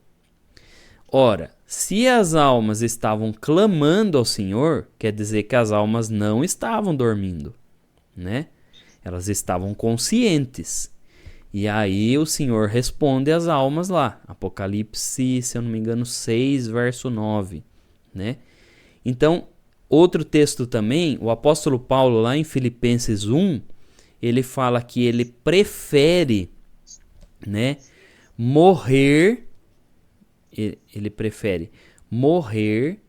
Ora, se as almas estavam clamando ao Senhor, quer dizer que as almas não estavam dormindo, né? Elas estavam conscientes. E aí o Senhor responde às almas lá. Apocalipse, se eu não me engano, 6, verso 9, né? Então, outro texto também, o apóstolo Paulo lá em Filipenses 1, ele fala que ele prefere, né, morrer, ele prefere morrer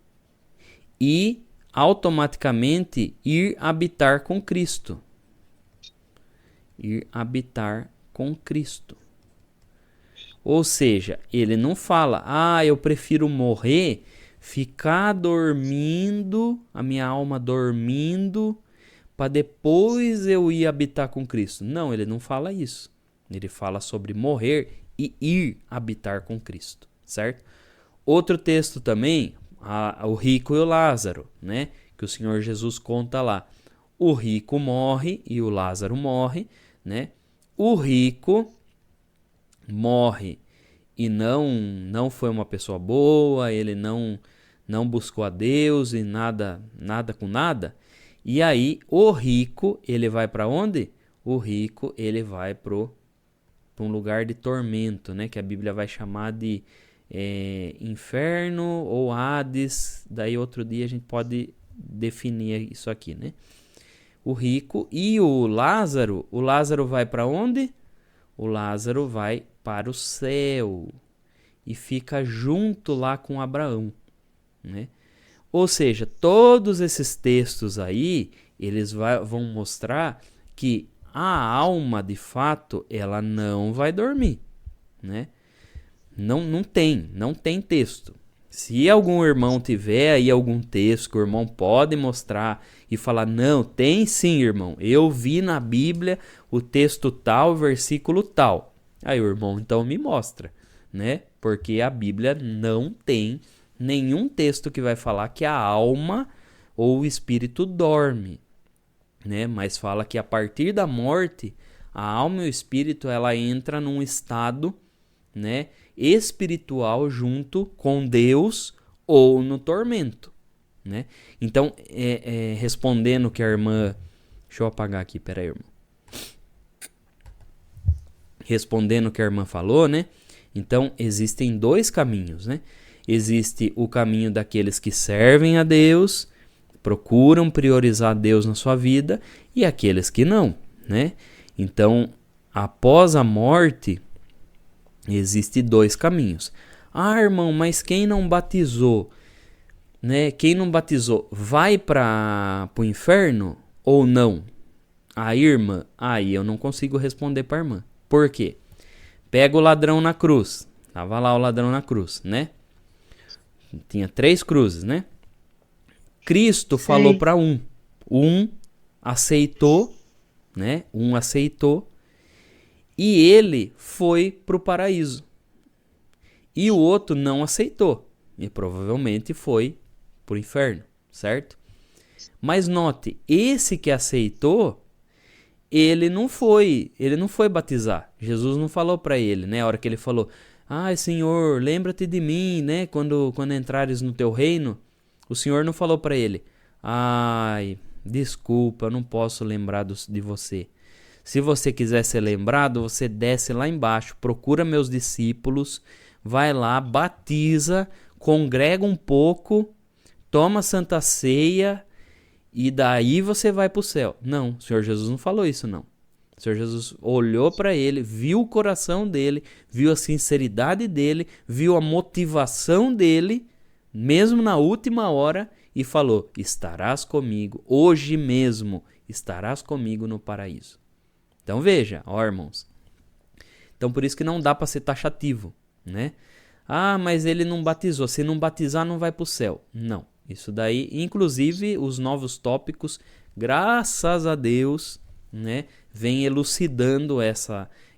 e automaticamente ir habitar com Cristo. Ir habitar com Cristo. Ou seja, ele não fala: eu prefiro morrer, ficar dormindo, a minha alma dormindo, para depois eu ir habitar com Cristo. Não, ele não fala isso. Ele fala sobre morrer e ir habitar com Cristo, certo? Outro texto também, o rico e o Lázaro, né? Que o Senhor Jesus conta lá. O rico morre e o Lázaro morre, né? O rico morre e não foi uma pessoa boa, ele não buscou a Deus e nada com nada. E aí o rico, ele vai para onde? O rico, ele vai para um lugar de tormento, né? Que a Bíblia vai chamar de inferno ou Hades. Daí outro dia a gente pode definir isso aqui, né? O rico e o Lázaro vai para onde? O Lázaro vai para o céu e fica junto lá com Abraão, né? Ou seja, todos esses textos aí, eles vão mostrar que a alma, de fato, ela não vai dormir, né? Não tem texto. Se algum irmão tiver aí algum texto que o irmão pode mostrar e falar: não, tem sim, irmão, eu vi na Bíblia o texto tal, versículo tal. Aí o irmão então me mostra, né? Porque a Bíblia não tem nenhum texto que vai falar que a alma ou o espírito dorme, né? Mas fala que a partir da morte, a alma e o espírito, ela entra num estado, né, espiritual junto com Deus ou no tormento, né? Então, respondendo que a irmã... Deixa eu apagar aqui, peraí, irmão. Respondendo o que a irmã falou, né? Então, existem dois caminhos, né? Existe o caminho daqueles que servem a Deus, procuram priorizar Deus na sua vida, e aqueles que não, né? Então, após a morte, existem dois caminhos. Irmão, mas quem não batizou, né? Quem não batizou vai para o inferno ou não? A irmã, aí eu não consigo responder para a irmã. Por quê? Pega o ladrão na cruz. Tava lá o ladrão na cruz, né? Tinha 3 cruzes, né? Cristo falou para um aceitou, né? Um aceitou e ele foi para o paraíso. E o outro não aceitou e provavelmente foi para o inferno, certo? Mas note, esse que aceitou, ele não foi batizar. Jesus não falou para ele, né? A hora que ele falou: ai, Senhor, lembra-te de mim, né? Quando entrares no teu reino. O Senhor não falou para ele: ai, desculpa, eu não posso lembrar de você. Se você quiser ser lembrado, você desce lá embaixo, procura meus discípulos, vai lá, batiza, congrega um pouco, toma Santa Ceia e daí você vai para o céu. Não, o Senhor Jesus não falou isso, não. O Senhor Jesus olhou para ele, viu o coração dele, viu a sinceridade dele, viu a motivação dele, mesmo na última hora, e falou: estarás comigo, hoje mesmo estarás comigo no paraíso. Então veja, ó irmãos. Então por isso que não dá para ser taxativo, né? Ah, mas ele não batizou, se não batizar não vai para o céu. Não, isso daí, inclusive os novos tópicos, graças a Deus, né, vem elucidando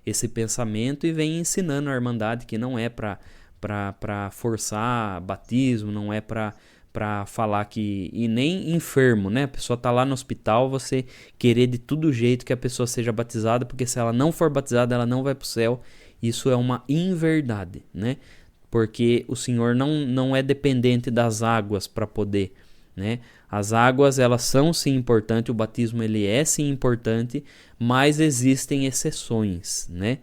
esse pensamento e vem ensinando a Irmandade que não é para forçar batismo, não é para falar que... E nem enfermo, né? A pessoa tá lá no hospital, você querer de todo jeito que a pessoa seja batizada, porque se ela não for batizada, ela não vai pro céu. Isso é uma inverdade, né? Porque o Senhor não é dependente das águas para poder, né? As águas, elas são sim importantes, o batismo ele é sim importante, mas existem exceções, né?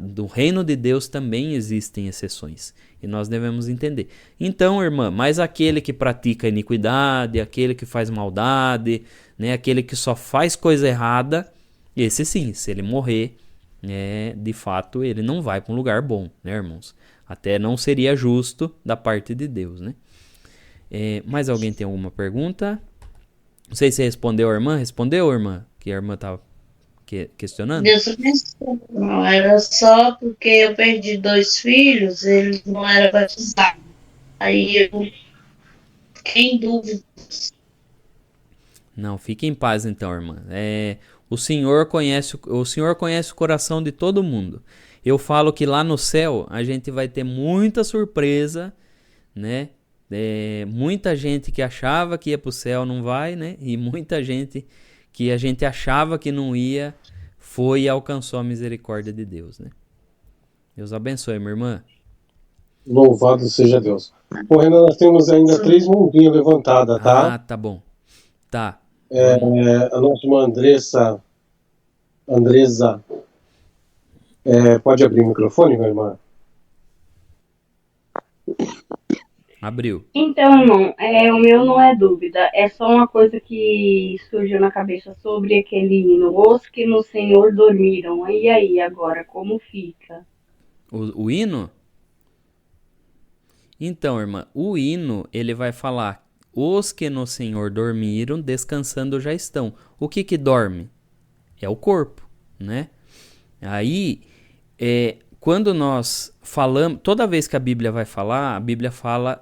Do reino de Deus também existem exceções, e nós devemos entender. Então, irmã, mas aquele que pratica iniquidade, aquele que faz maldade, né, aquele que só faz coisa errada, esse sim, se ele morrer, de fato, ele não vai para um lugar bom, né, irmãos? Até não seria justo da parte de Deus, né? Mais alguém tem alguma pergunta? Não sei se respondeu a irmã. Respondeu, irmã? Que a irmã estava questionando? Deus abençoe. Não era só porque eu perdi 2 filhos, eles não eram batizados. Aí eu fiquei em dúvida. Não, fique em paz então, irmã. O Senhor conhece o coração de todo mundo. Eu falo que lá no céu a gente vai ter muita surpresa, né? Muita gente que achava que ia pro céu não vai, né? E muita gente que a gente achava que não ia, foi e alcançou a misericórdia de Deus, né? Deus abençoe, minha irmã. Louvado seja Deus. Ô, Renan, nós temos ainda 3 mãozinhas levantadas, tá? Ah, tá bom. Tá. A nossa irmã Andresa, pode abrir o microfone, minha irmã? Abriu. Então, irmão, o meu não é dúvida, é só uma coisa que surgiu na cabeça sobre aquele hino, os que no Senhor dormiram. E aí, agora, como fica? O hino? Então, irmã, o hino, ele vai falar: os que no Senhor dormiram, descansando já estão. O que dorme? É o corpo, né? Aí, quando nós falamos, toda vez que a Bíblia vai falar, a Bíblia fala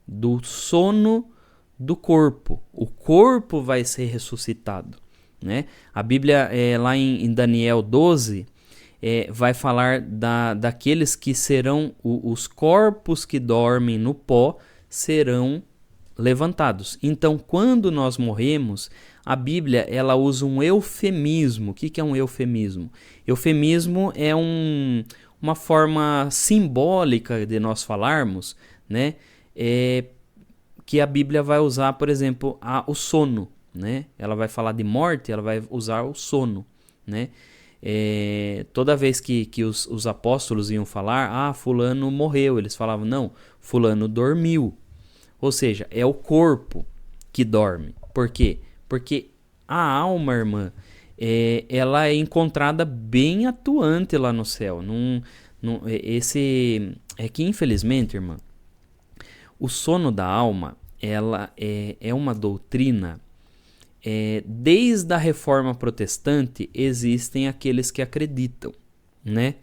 do sono do corpo. O corpo vai ser ressuscitado, né? A Bíblia, lá em Daniel 12, vai falar daqueles que serão, os corpos que dormem no pó serão levantados. Então, quando nós morremos, a Bíblia ela usa um eufemismo. O que é um eufemismo? Eufemismo é uma forma simbólica de nós falarmos, né? Que a Bíblia vai usar, por exemplo, o sono, né? Ela vai falar de morte, ela vai usar o sono, né? Toda vez que os apóstolos iam falar, fulano morreu, eles falavam, não, fulano dormiu. Ou seja, é o corpo que dorme. Por quê? Porque a alma, irmã, ela é encontrada bem atuante lá no céu. É que, infelizmente, irmã, o sono da alma, ela é uma doutrina. Desde a Reforma Protestante, existem aqueles que acreditam, né?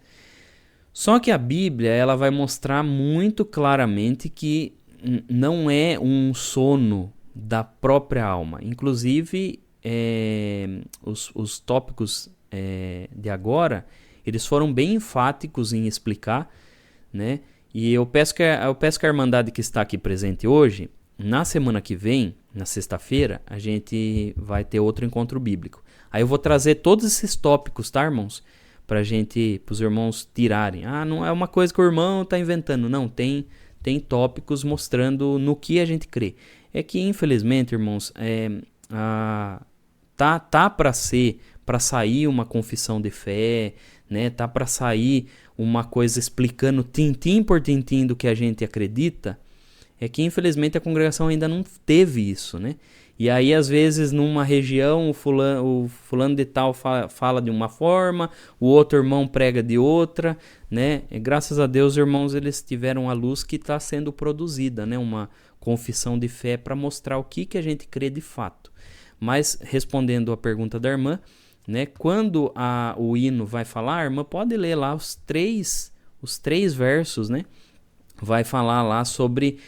Só que a Bíblia, ela vai mostrar muito claramente que não é um sono da própria alma. Inclusive, os tópicos de agora, eles foram bem enfáticos em explicar, né? E eu peço que a Irmandade que está aqui presente hoje, na semana que vem, na sexta-feira, a gente vai ter outro encontro bíblico. Aí eu vou trazer todos esses tópicos, tá, irmãos? Para os irmãos tirarem. Não é uma coisa que o irmão está inventando. Não, tem tópicos mostrando no que a gente crê. É que, infelizmente, irmãos, tá para sair uma confissão de fé, né? Tá para sair uma coisa explicando tintim por tintim do que a gente acredita, é que infelizmente a congregação ainda não teve isso, né? E aí às vezes numa região o fulano de tal fala de uma forma, o outro irmão prega de outra, né? E graças a Deus, irmãos, eles tiveram a luz que está sendo produzida, né? Uma confissão de fé para mostrar o que a gente crê de fato. Mas respondendo a pergunta da irmã, né? Quando o hino vai falar, a irmã pode ler lá os três versos, né? Vai falar lá sobre,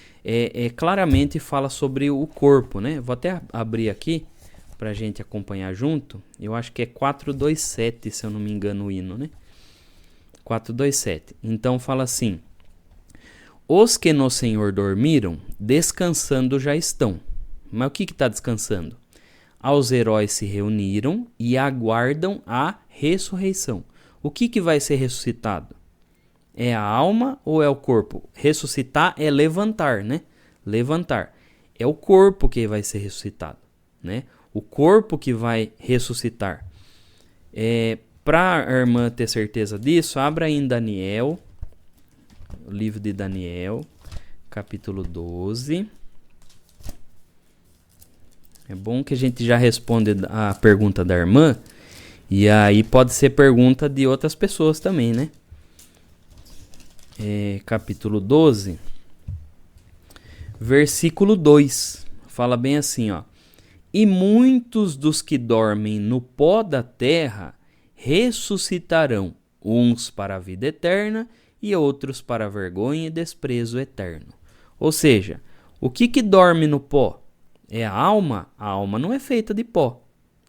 claramente fala sobre o corpo, né? Vou até abrir aqui para a gente acompanhar junto. Eu acho que é 427, se eu não me engano, o hino, né? 427. Então fala assim: os que no Senhor dormiram, descansando já estão. Mas o que está descansando? Aos heróis se reuniram e aguardam a ressurreição. O que vai ser ressuscitado? É a alma ou é o corpo? Ressuscitar é levantar, né? Levantar. É o corpo que vai ser ressuscitado, né? O corpo que vai ressuscitar. Para a irmã ter certeza disso, abra aí em Daniel, o livro de Daniel, capítulo 12. É bom que a gente já responde a pergunta da irmã, e aí pode ser pergunta de outras pessoas também, né? Capítulo 12, versículo 2, fala bem assim, ó: e muitos dos que dormem no pó da terra ressuscitarão, uns para a vida eterna e outros para a vergonha e desprezo eterno. Ou seja, o que dorme no pó? É a alma? A alma não é feita de pó,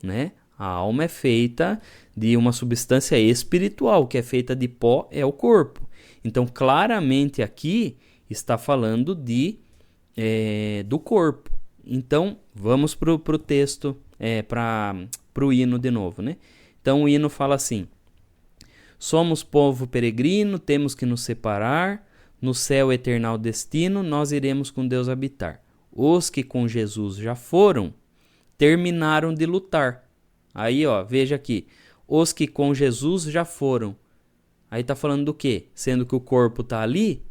né? A alma é feita de uma substância espiritual, que é feita de pó, é o corpo. Então, claramente aqui está falando do corpo. Então, vamos para o texto, para o hino de novo, né? Então, o hino fala assim: somos povo peregrino, temos que nos separar, no céu eternal destino, nós iremos com Deus habitar. Os que com Jesus já foram, terminaram de lutar. Aí, ó, veja aqui, os que com Jesus já foram. Aí tá falando do quê? Sendo que o corpo tá ali,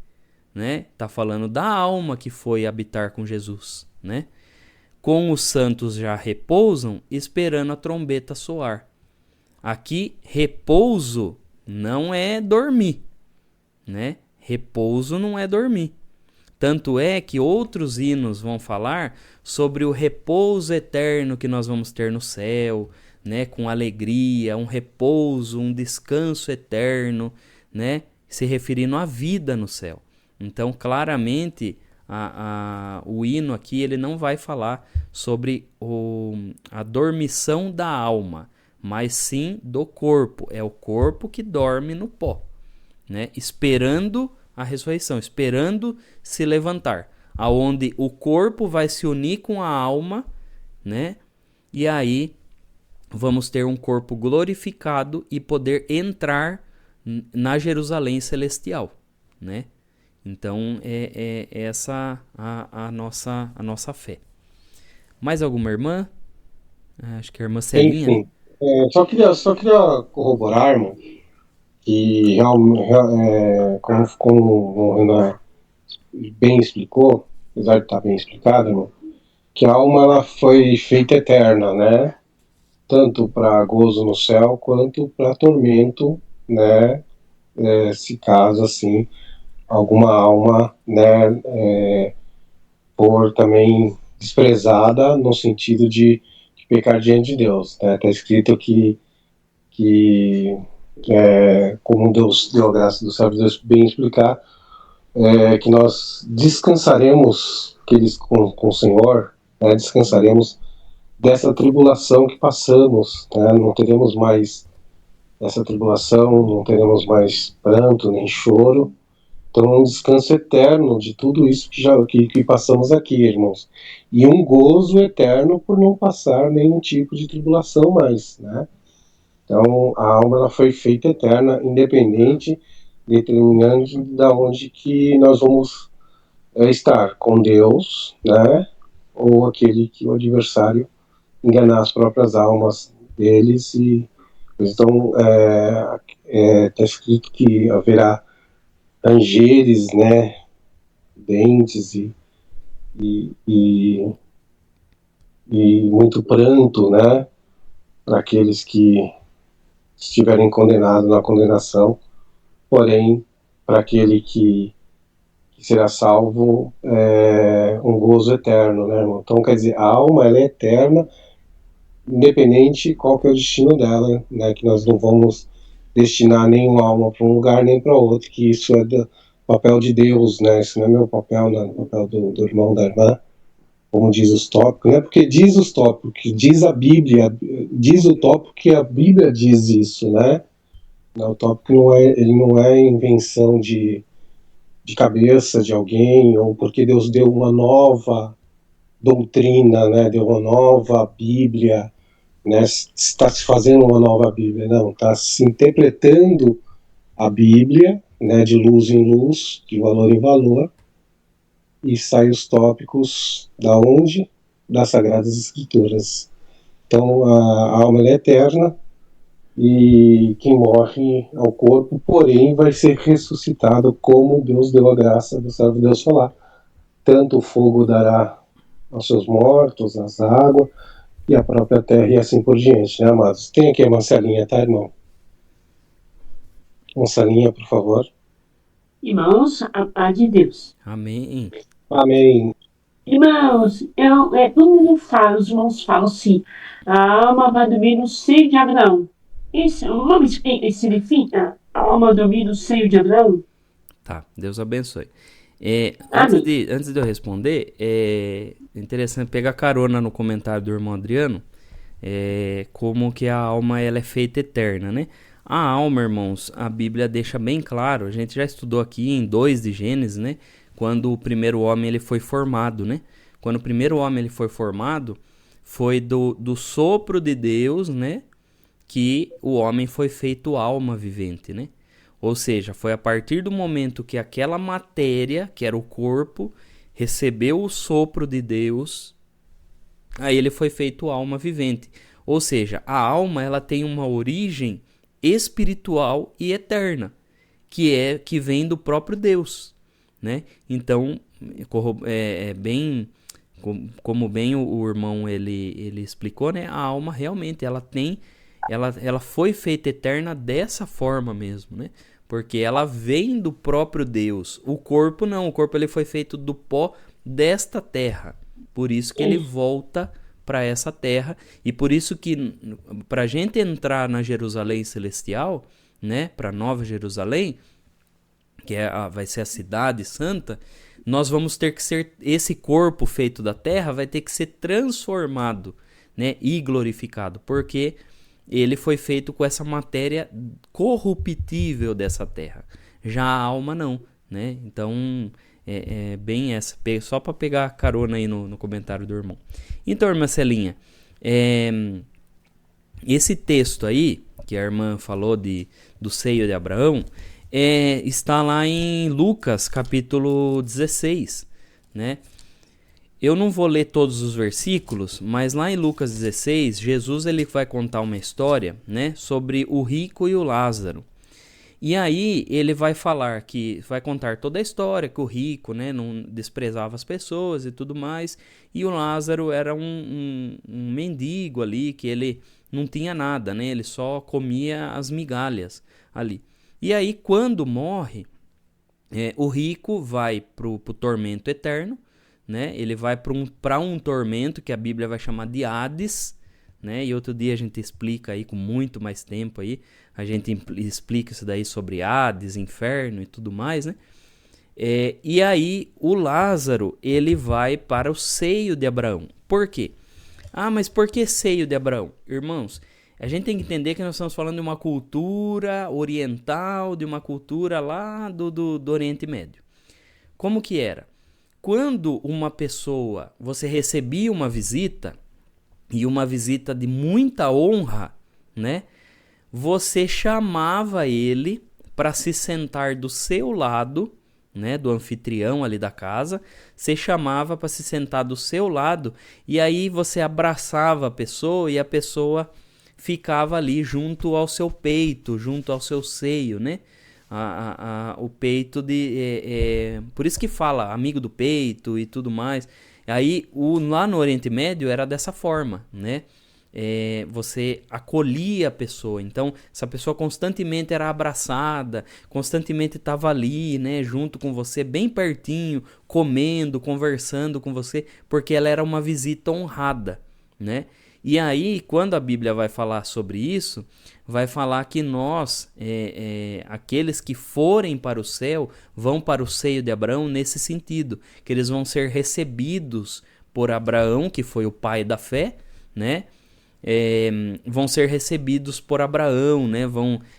né? Tá falando da alma que foi habitar com Jesus, né? Com os santos já repousam, esperando a trombeta soar. Aqui, repouso não é dormir, né? Repouso não é dormir. Tanto é que outros hinos vão falar sobre o repouso eterno que nós vamos ter no céu, né, com alegria, um repouso, um descanso eterno, né, se referindo à vida no céu. Então, claramente, o hino aqui ele não vai falar sobre a dormição da alma, mas sim do corpo. É o corpo que dorme no pó, né, esperando a ressurreição, esperando se levantar, aonde o corpo vai se unir com a alma, né, e aí vamos ter um corpo glorificado e poder entrar na Jerusalém celestial, né? Então é essa a nossa fé. Mais alguma irmã? Acho que a irmã Celinha. Enfim, só queria corroborar, irmão, que como o Renan bem explicou, apesar de estar bem explicado, irmão, que a alma ela foi feita eterna, né? Tanto para gozo no céu quanto para tormento, né? Se caso assim alguma alma, né, for também desprezada no sentido de pecar diante de Deus, né? Está escrito que como Deus deu a graça do céu de Deus bem explicar, que nós descansaremos com o Senhor, né? Descansaremos dessa tribulação que passamos, né? Não teremos mais essa tribulação, não teremos mais pranto nem choro. Então é um descanso eterno de tudo isso que passamos aqui, irmãos, e um gozo eterno por não passar nenhum tipo de tribulação mais, né? Então a alma ela foi feita eterna, independente, determinante da onde que nós vamos estar, com Deus, né? Ou aquele que o adversário enganar as próprias almas deles e Então, está escrito que haverá rangeres, né, dentes e muito pranto, né, para aqueles que estiverem condenados na condenação, porém, para aquele que será salvo, um gozo eterno, né, irmão? Então, quer dizer, a alma, ela é eterna, independente qual que é o destino dela, né, que nós não vamos destinar nenhuma alma para um lugar nem para outro, que isso é do papel de Deus, né, isso não é meu papel, não é o papel do irmão, da irmã, como diz os tópicos, né, porque diz os tópicos, que diz a Bíblia, diz o tópico que a Bíblia diz isso, né, o tópico ele não é invenção de cabeça de alguém, ou porque Deus deu uma nova doutrina, né, deu uma nova Bíblia, né, está se fazendo uma nova Bíblia, não, está se interpretando a Bíblia, né, de luz em luz, de valor em valor, e sai os tópicos da onde? Das Sagradas Escrituras. Então, a alma é eterna, e quem morre ao corpo, porém, vai ser ressuscitado como Deus deu a graça do servo de Deus falar. Tanto o fogo dará aos seus mortos, as águas, e a própria terra, e assim por diante, né, amados? Tem aqui a Marcelinha, tá, irmão? Marcelinha, por favor. Irmãos, a paz de Deus. Amém. Amém. Irmãos, todo mundo fala, os irmãos falam assim, a alma vai dormir no seio de Abraão. Vamos significa a alma dormir no seio de Abraão? Tá, Deus abençoe. Antes de eu responder, é interessante pegar carona no comentário do irmão Adriano, como que a alma ela é feita eterna, né? A alma, irmãos, a Bíblia deixa bem claro, a gente já estudou aqui em 2 de Gênesis, né? Quando o primeiro homem ele foi formado, né? Quando o primeiro homem ele foi formado, foi do sopro de Deus, né? Que o homem foi feito alma vivente, né? Ou seja, foi a partir do momento que aquela matéria, que era o corpo, recebeu o sopro de Deus, aí ele foi feito alma vivente. Ou seja, a alma ela tem uma origem espiritual e eterna, que vem do próprio Deus, né? Então, como bem o irmão ele explicou, né? A alma realmente ela foi feita eterna dessa forma mesmo, né? Porque ela vem do próprio Deus. O corpo não, o corpo ele foi feito do pó desta terra. Por isso que ele volta para essa terra, e por isso que para a gente entrar na Jerusalém celestial, né, para Nova Jerusalém, que vai ser a cidade santa, nós vamos ter que ser, esse corpo feito da terra vai ter que ser transformado, né, e glorificado, porque ele foi feito com essa matéria corruptível dessa terra. Já a alma não, né? Então bem essa, só para pegar carona aí no comentário do irmão. Então, irmã Celinha, esse texto aí que a irmã falou do seio de Abraão, está lá em Lucas capítulo 16, né? Eu não vou ler todos os versículos, mas lá em Lucas 16, Jesus ele vai contar uma história, né, sobre o rico e o Lázaro. E aí ele vai contar toda a história, que o rico, né, não desprezava as pessoas e tudo mais, e o Lázaro era um mendigo ali, que ele não tinha nada, né, ele só comia as migalhas ali. E aí quando morre, o rico vai pro tormento eterno, né? Ele vai para um tormento que a Bíblia vai chamar de Hades, né? E outro dia a gente explica aí com muito mais tempo aí, a gente explica isso daí sobre Hades, inferno e tudo mais, né? E aí o Lázaro ele vai para o seio de Abraão. Por quê? Mas por que seio de Abraão? Irmãos, a gente tem que entender que nós estamos falando de uma cultura oriental, de uma cultura lá do Oriente Médio. Como que era? Quando uma pessoa, você recebia uma visita, e uma visita de muita honra, né? Você chamava ele para se sentar do seu lado, né? Do anfitrião ali da casa, você chamava para se sentar do seu lado, e aí você abraçava a pessoa, e a pessoa ficava ali junto ao seu peito, junto ao seu seio, né? O peito por isso que fala amigo do peito e tudo mais. Aí lá no Oriente Médio era dessa forma, né? Você acolhia a pessoa, então essa pessoa constantemente era abraçada, constantemente estava ali, né, junto com você, bem pertinho, comendo, conversando com você, porque ela era uma visita honrada, né? E aí, quando a Bíblia vai falar sobre isso, vai falar que nós, aqueles que forem para o céu, vão para o seio de Abraão nesse sentido, que eles vão ser recebidos por Abraão, que foi o pai da fé, né? Vão ser recebidos por Abraão, né?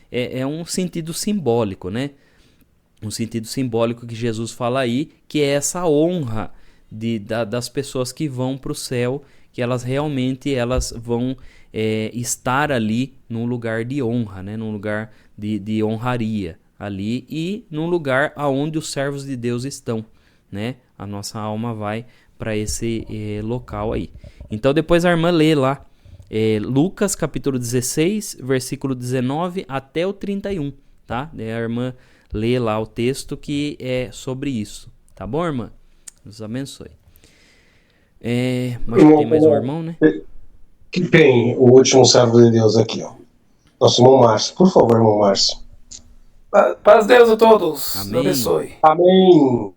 É um sentido simbólico, né? Um sentido simbólico que Jesus fala aí, que é essa honra das pessoas que vão para o céu, que elas realmente vão estar ali num lugar de honra, né? Num lugar de honraria ali e num lugar aonde os servos de Deus estão, né? A nossa alma vai para esse local aí. Então depois a irmã lê lá Lucas capítulo 16, versículo 19 até o 31, tá? Daí a irmã lê lá o texto que é sobre isso, tá bom, irmã? Deus abençoe. Mas tem mais um irmão, né? Que tem o último servo de Deus aqui, ó. Nosso irmão Márcio. Por favor, irmão Márcio. Paz de Deus a todos. Amém. Deus abençoe. Amém.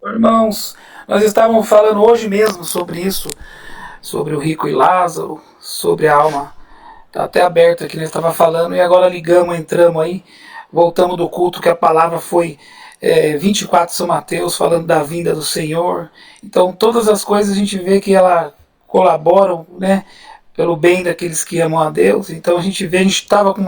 Irmãos, nós estávamos falando hoje mesmo sobre isso, sobre o rico e Lázaro, sobre a alma. Está até aberto aqui, nós estávamos falando, e agora entramos aí, voltamos do culto que a palavra foi 24 São Mateus, falando da vinda do Senhor. Então todas as coisas a gente vê que elas colaboram, né, pelo bem daqueles que amam a Deus. Então a gente estava com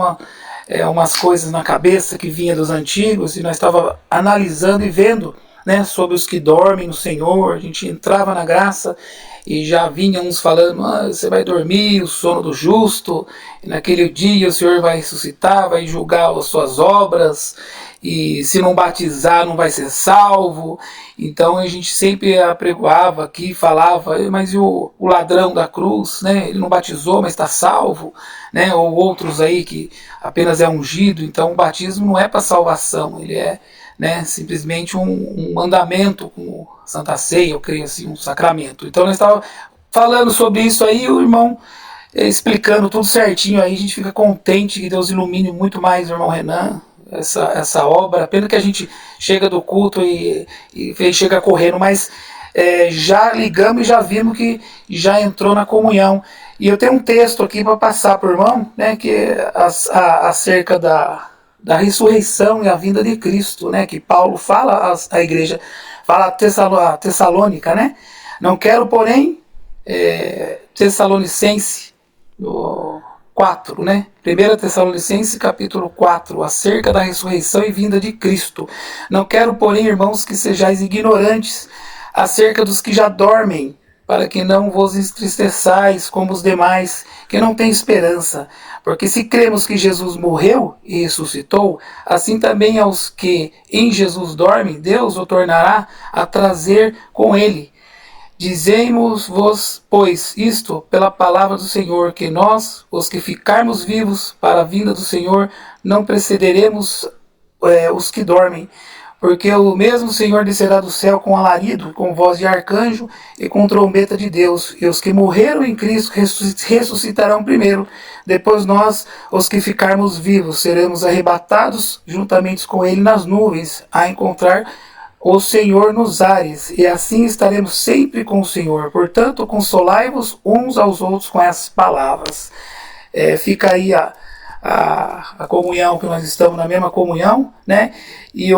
umas coisas na cabeça que vinha dos antigos, e nós estávamos analisando e vendo, né, sobre os que dormem no Senhor. A gente entrava na graça e já vinha uns falando: você vai dormir o sono do justo, e naquele dia o Senhor vai ressuscitar, vai julgar as suas obras, e se não batizar não vai ser salvo. Então a gente sempre apregoava aqui, falava: mas e o ladrão da cruz, né? Ele não batizou, mas está salvo, né? Ou outros aí que apenas é ungido. Então o batismo não é para salvação, ele é, né, simplesmente um mandamento, como Santa Ceia, eu creio assim, um sacramento. Então nós estávamos falando sobre isso aí, o irmão explicando tudo certinho aí. A gente fica contente que Deus ilumine muito mais o irmão Renan, essa obra. Pena que a gente chega do culto e chega correndo, mas já ligamos e já vimos que já entrou na comunhão. E eu tenho um texto aqui para passar para o irmão, né, que é acerca da ressurreição e a vinda de Cristo, né, que Paulo fala à igreja, fala a Tessalônica, né? Não quero, porém, Tessalonicense 4, né? 1 Tessalonicense capítulo 4, acerca da ressurreição e vinda de Cristo. Não quero, porém, irmãos, que sejais ignorantes acerca dos que já dormem, para que não vos entristeçais como os demais, que não têm esperança. Porque se cremos que Jesus morreu e ressuscitou, assim também aos que em Jesus dormem, Deus o tornará a trazer com ele. Dizemos-vos, pois, isto pela palavra do Senhor, que nós, os que ficarmos vivos para a vinda do Senhor, não precederemos os que dormem. Porque o mesmo Senhor descerá do céu com alarido, com voz de arcanjo e com trombeta de Deus. E os que morreram em Cristo ressuscitarão primeiro. Depois nós, os que ficarmos vivos, seremos arrebatados juntamente com ele nas nuvens, a encontrar o Senhor nos ares. E assim estaremos sempre com o Senhor. Portanto, consolai-vos uns aos outros com essas palavras. Fica aí a comunhão, que nós estamos na mesma comunhão, né? E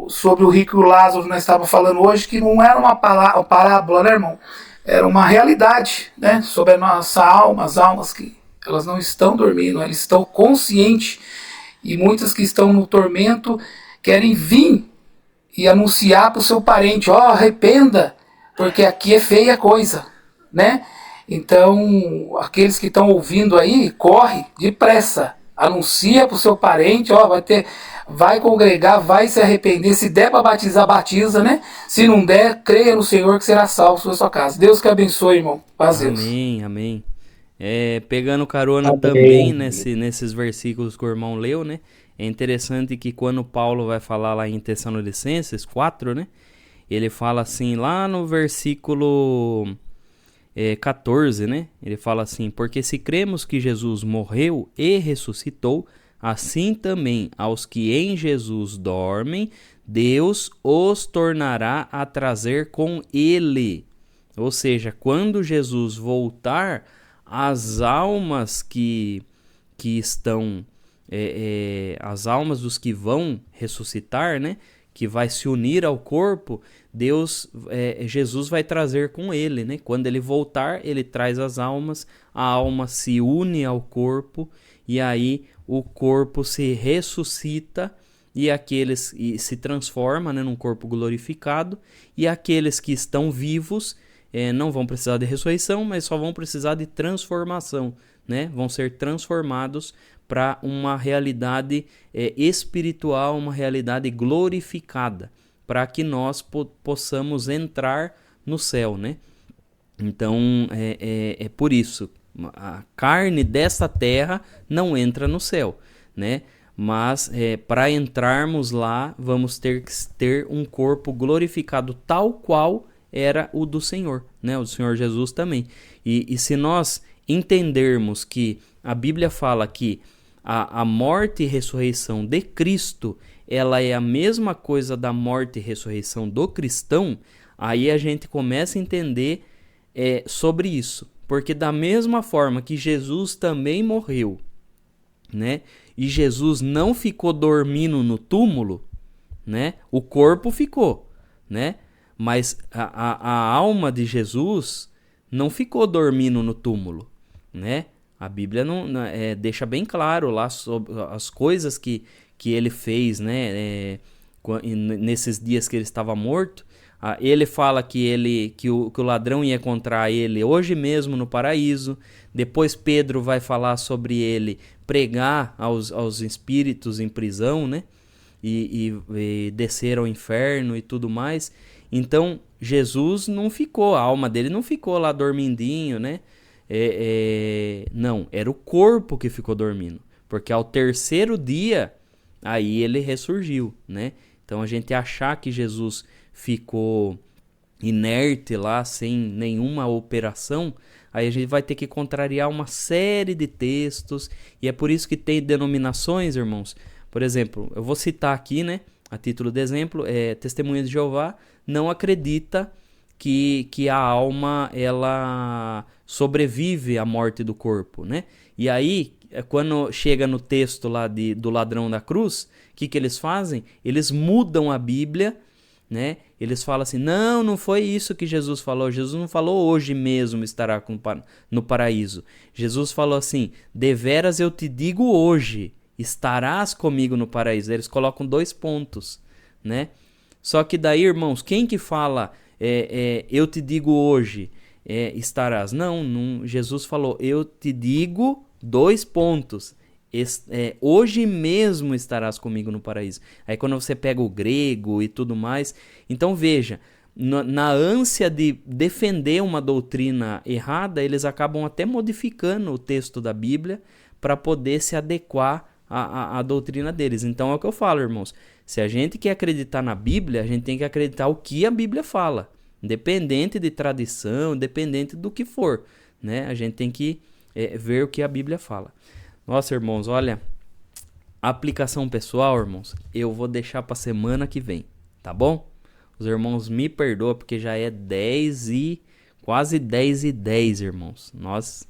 sobre o rico e o Lázaro, nós estávamos falando hoje, que não era uma parábola, né, irmão? Era uma realidade, né? Sobre a nossa alma, as almas que elas não estão dormindo, elas estão conscientes, e muitas que estão no tormento querem vir e anunciar para o seu parente: arrependa, porque aqui é feia coisa, né? Então, aqueles que estão ouvindo aí, corre depressa, anuncia para o seu parente: vai congregar, vai se arrepender, se der para batizar, batiza, né? Se não der, creia no Senhor que será salvo sua casa. Deus que abençoe, irmão. Paz, Deus. Amém, amém. Pegando carona Amém. também nesses versículos que o irmão leu, né? É interessante que quando Paulo vai falar lá em Tessalonicenses 4, né? Ele fala assim, lá no versículo 14, né? Ele fala assim: porque se cremos que Jesus morreu e ressuscitou, assim também aos que em Jesus dormem, Deus os tornará a trazer com ele. Ou seja, quando Jesus voltar, as almas que estão, as almas dos que vão ressuscitar, né? Que vai se unir ao corpo, Jesus vai trazer com ele, né? Quando ele voltar, ele traz as almas, a alma se une ao corpo e aí o corpo se ressuscita e se transforma, né, num corpo glorificado, e aqueles que estão vivos não vão precisar de ressurreição, mas só vão precisar de transformação, né? Vão ser transformados para uma realidade espiritual, uma realidade glorificada, para que nós possamos entrar no céu, né? Então, é por isso, a carne dessa terra não entra no céu, né? Mas para entrarmos lá, vamos ter que ter um corpo glorificado tal qual era o do Senhor, né? O do Senhor Jesus também. E se nós entendermos que a Bíblia fala que a morte e ressurreição de Cristo, ela é a mesma coisa da morte e ressurreição do cristão, aí a gente começa a entender sobre isso. Porque da mesma forma que Jesus também morreu, né? E Jesus não ficou dormindo no túmulo, né? O corpo ficou, né? Mas a alma de Jesus não ficou dormindo no túmulo, né? A Bíblia deixa bem claro lá sobre as coisas que ele fez, né? Nesses dias que ele estava morto. Ele fala que o ladrão ia encontrar ele hoje mesmo no paraíso. Depois Pedro vai falar sobre ele pregar aos espíritos em prisão, né? E descer ao inferno e tudo mais. Então Jesus não ficou, a alma dele não ficou lá dormindinho, né? Não, era o corpo que ficou dormindo, porque ao terceiro dia aí ele ressurgiu, né? Então a gente achar que Jesus ficou inerte lá sem nenhuma operação, aí a gente vai ter que contrariar uma série de textos, e é por isso que tem denominações, irmãos. Por exemplo, eu vou citar aqui, né, a título de exemplo, Testemunha de Jeová não acredita que a alma ela sobrevive à morte do corpo, né? E aí, quando chega no texto lá do ladrão da cruz, o que eles fazem? Eles mudam a Bíblia, né? Eles falam assim, não foi isso que Jesus falou. Jesus não falou hoje mesmo estará no paraíso. Jesus falou assim, deveras eu te digo hoje, estarás comigo no paraíso. Eles colocam 2 pontos, né? Só que daí, irmãos, quem que fala eu te digo hoje estarás? Não, Jesus falou, eu te digo 2 pontos. Hoje mesmo estarás comigo no paraíso. Aí quando você pega o grego e tudo mais, então veja, na ânsia de defender uma doutrina errada, eles acabam até modificando o texto da Bíblia para poder se adequar à doutrina deles. Então é o que eu falo, irmãos, se a gente quer acreditar na Bíblia, a gente tem que acreditar o que a Bíblia fala, independente de tradição, independente do que for, né? A gente tem que ver o que a Bíblia fala. Nossa, irmãos, olha, aplicação pessoal, irmãos, eu vou deixar para semana que vem, tá bom? Os irmãos me perdoam porque já é 10 e quase 10 e 10, irmãos. Nós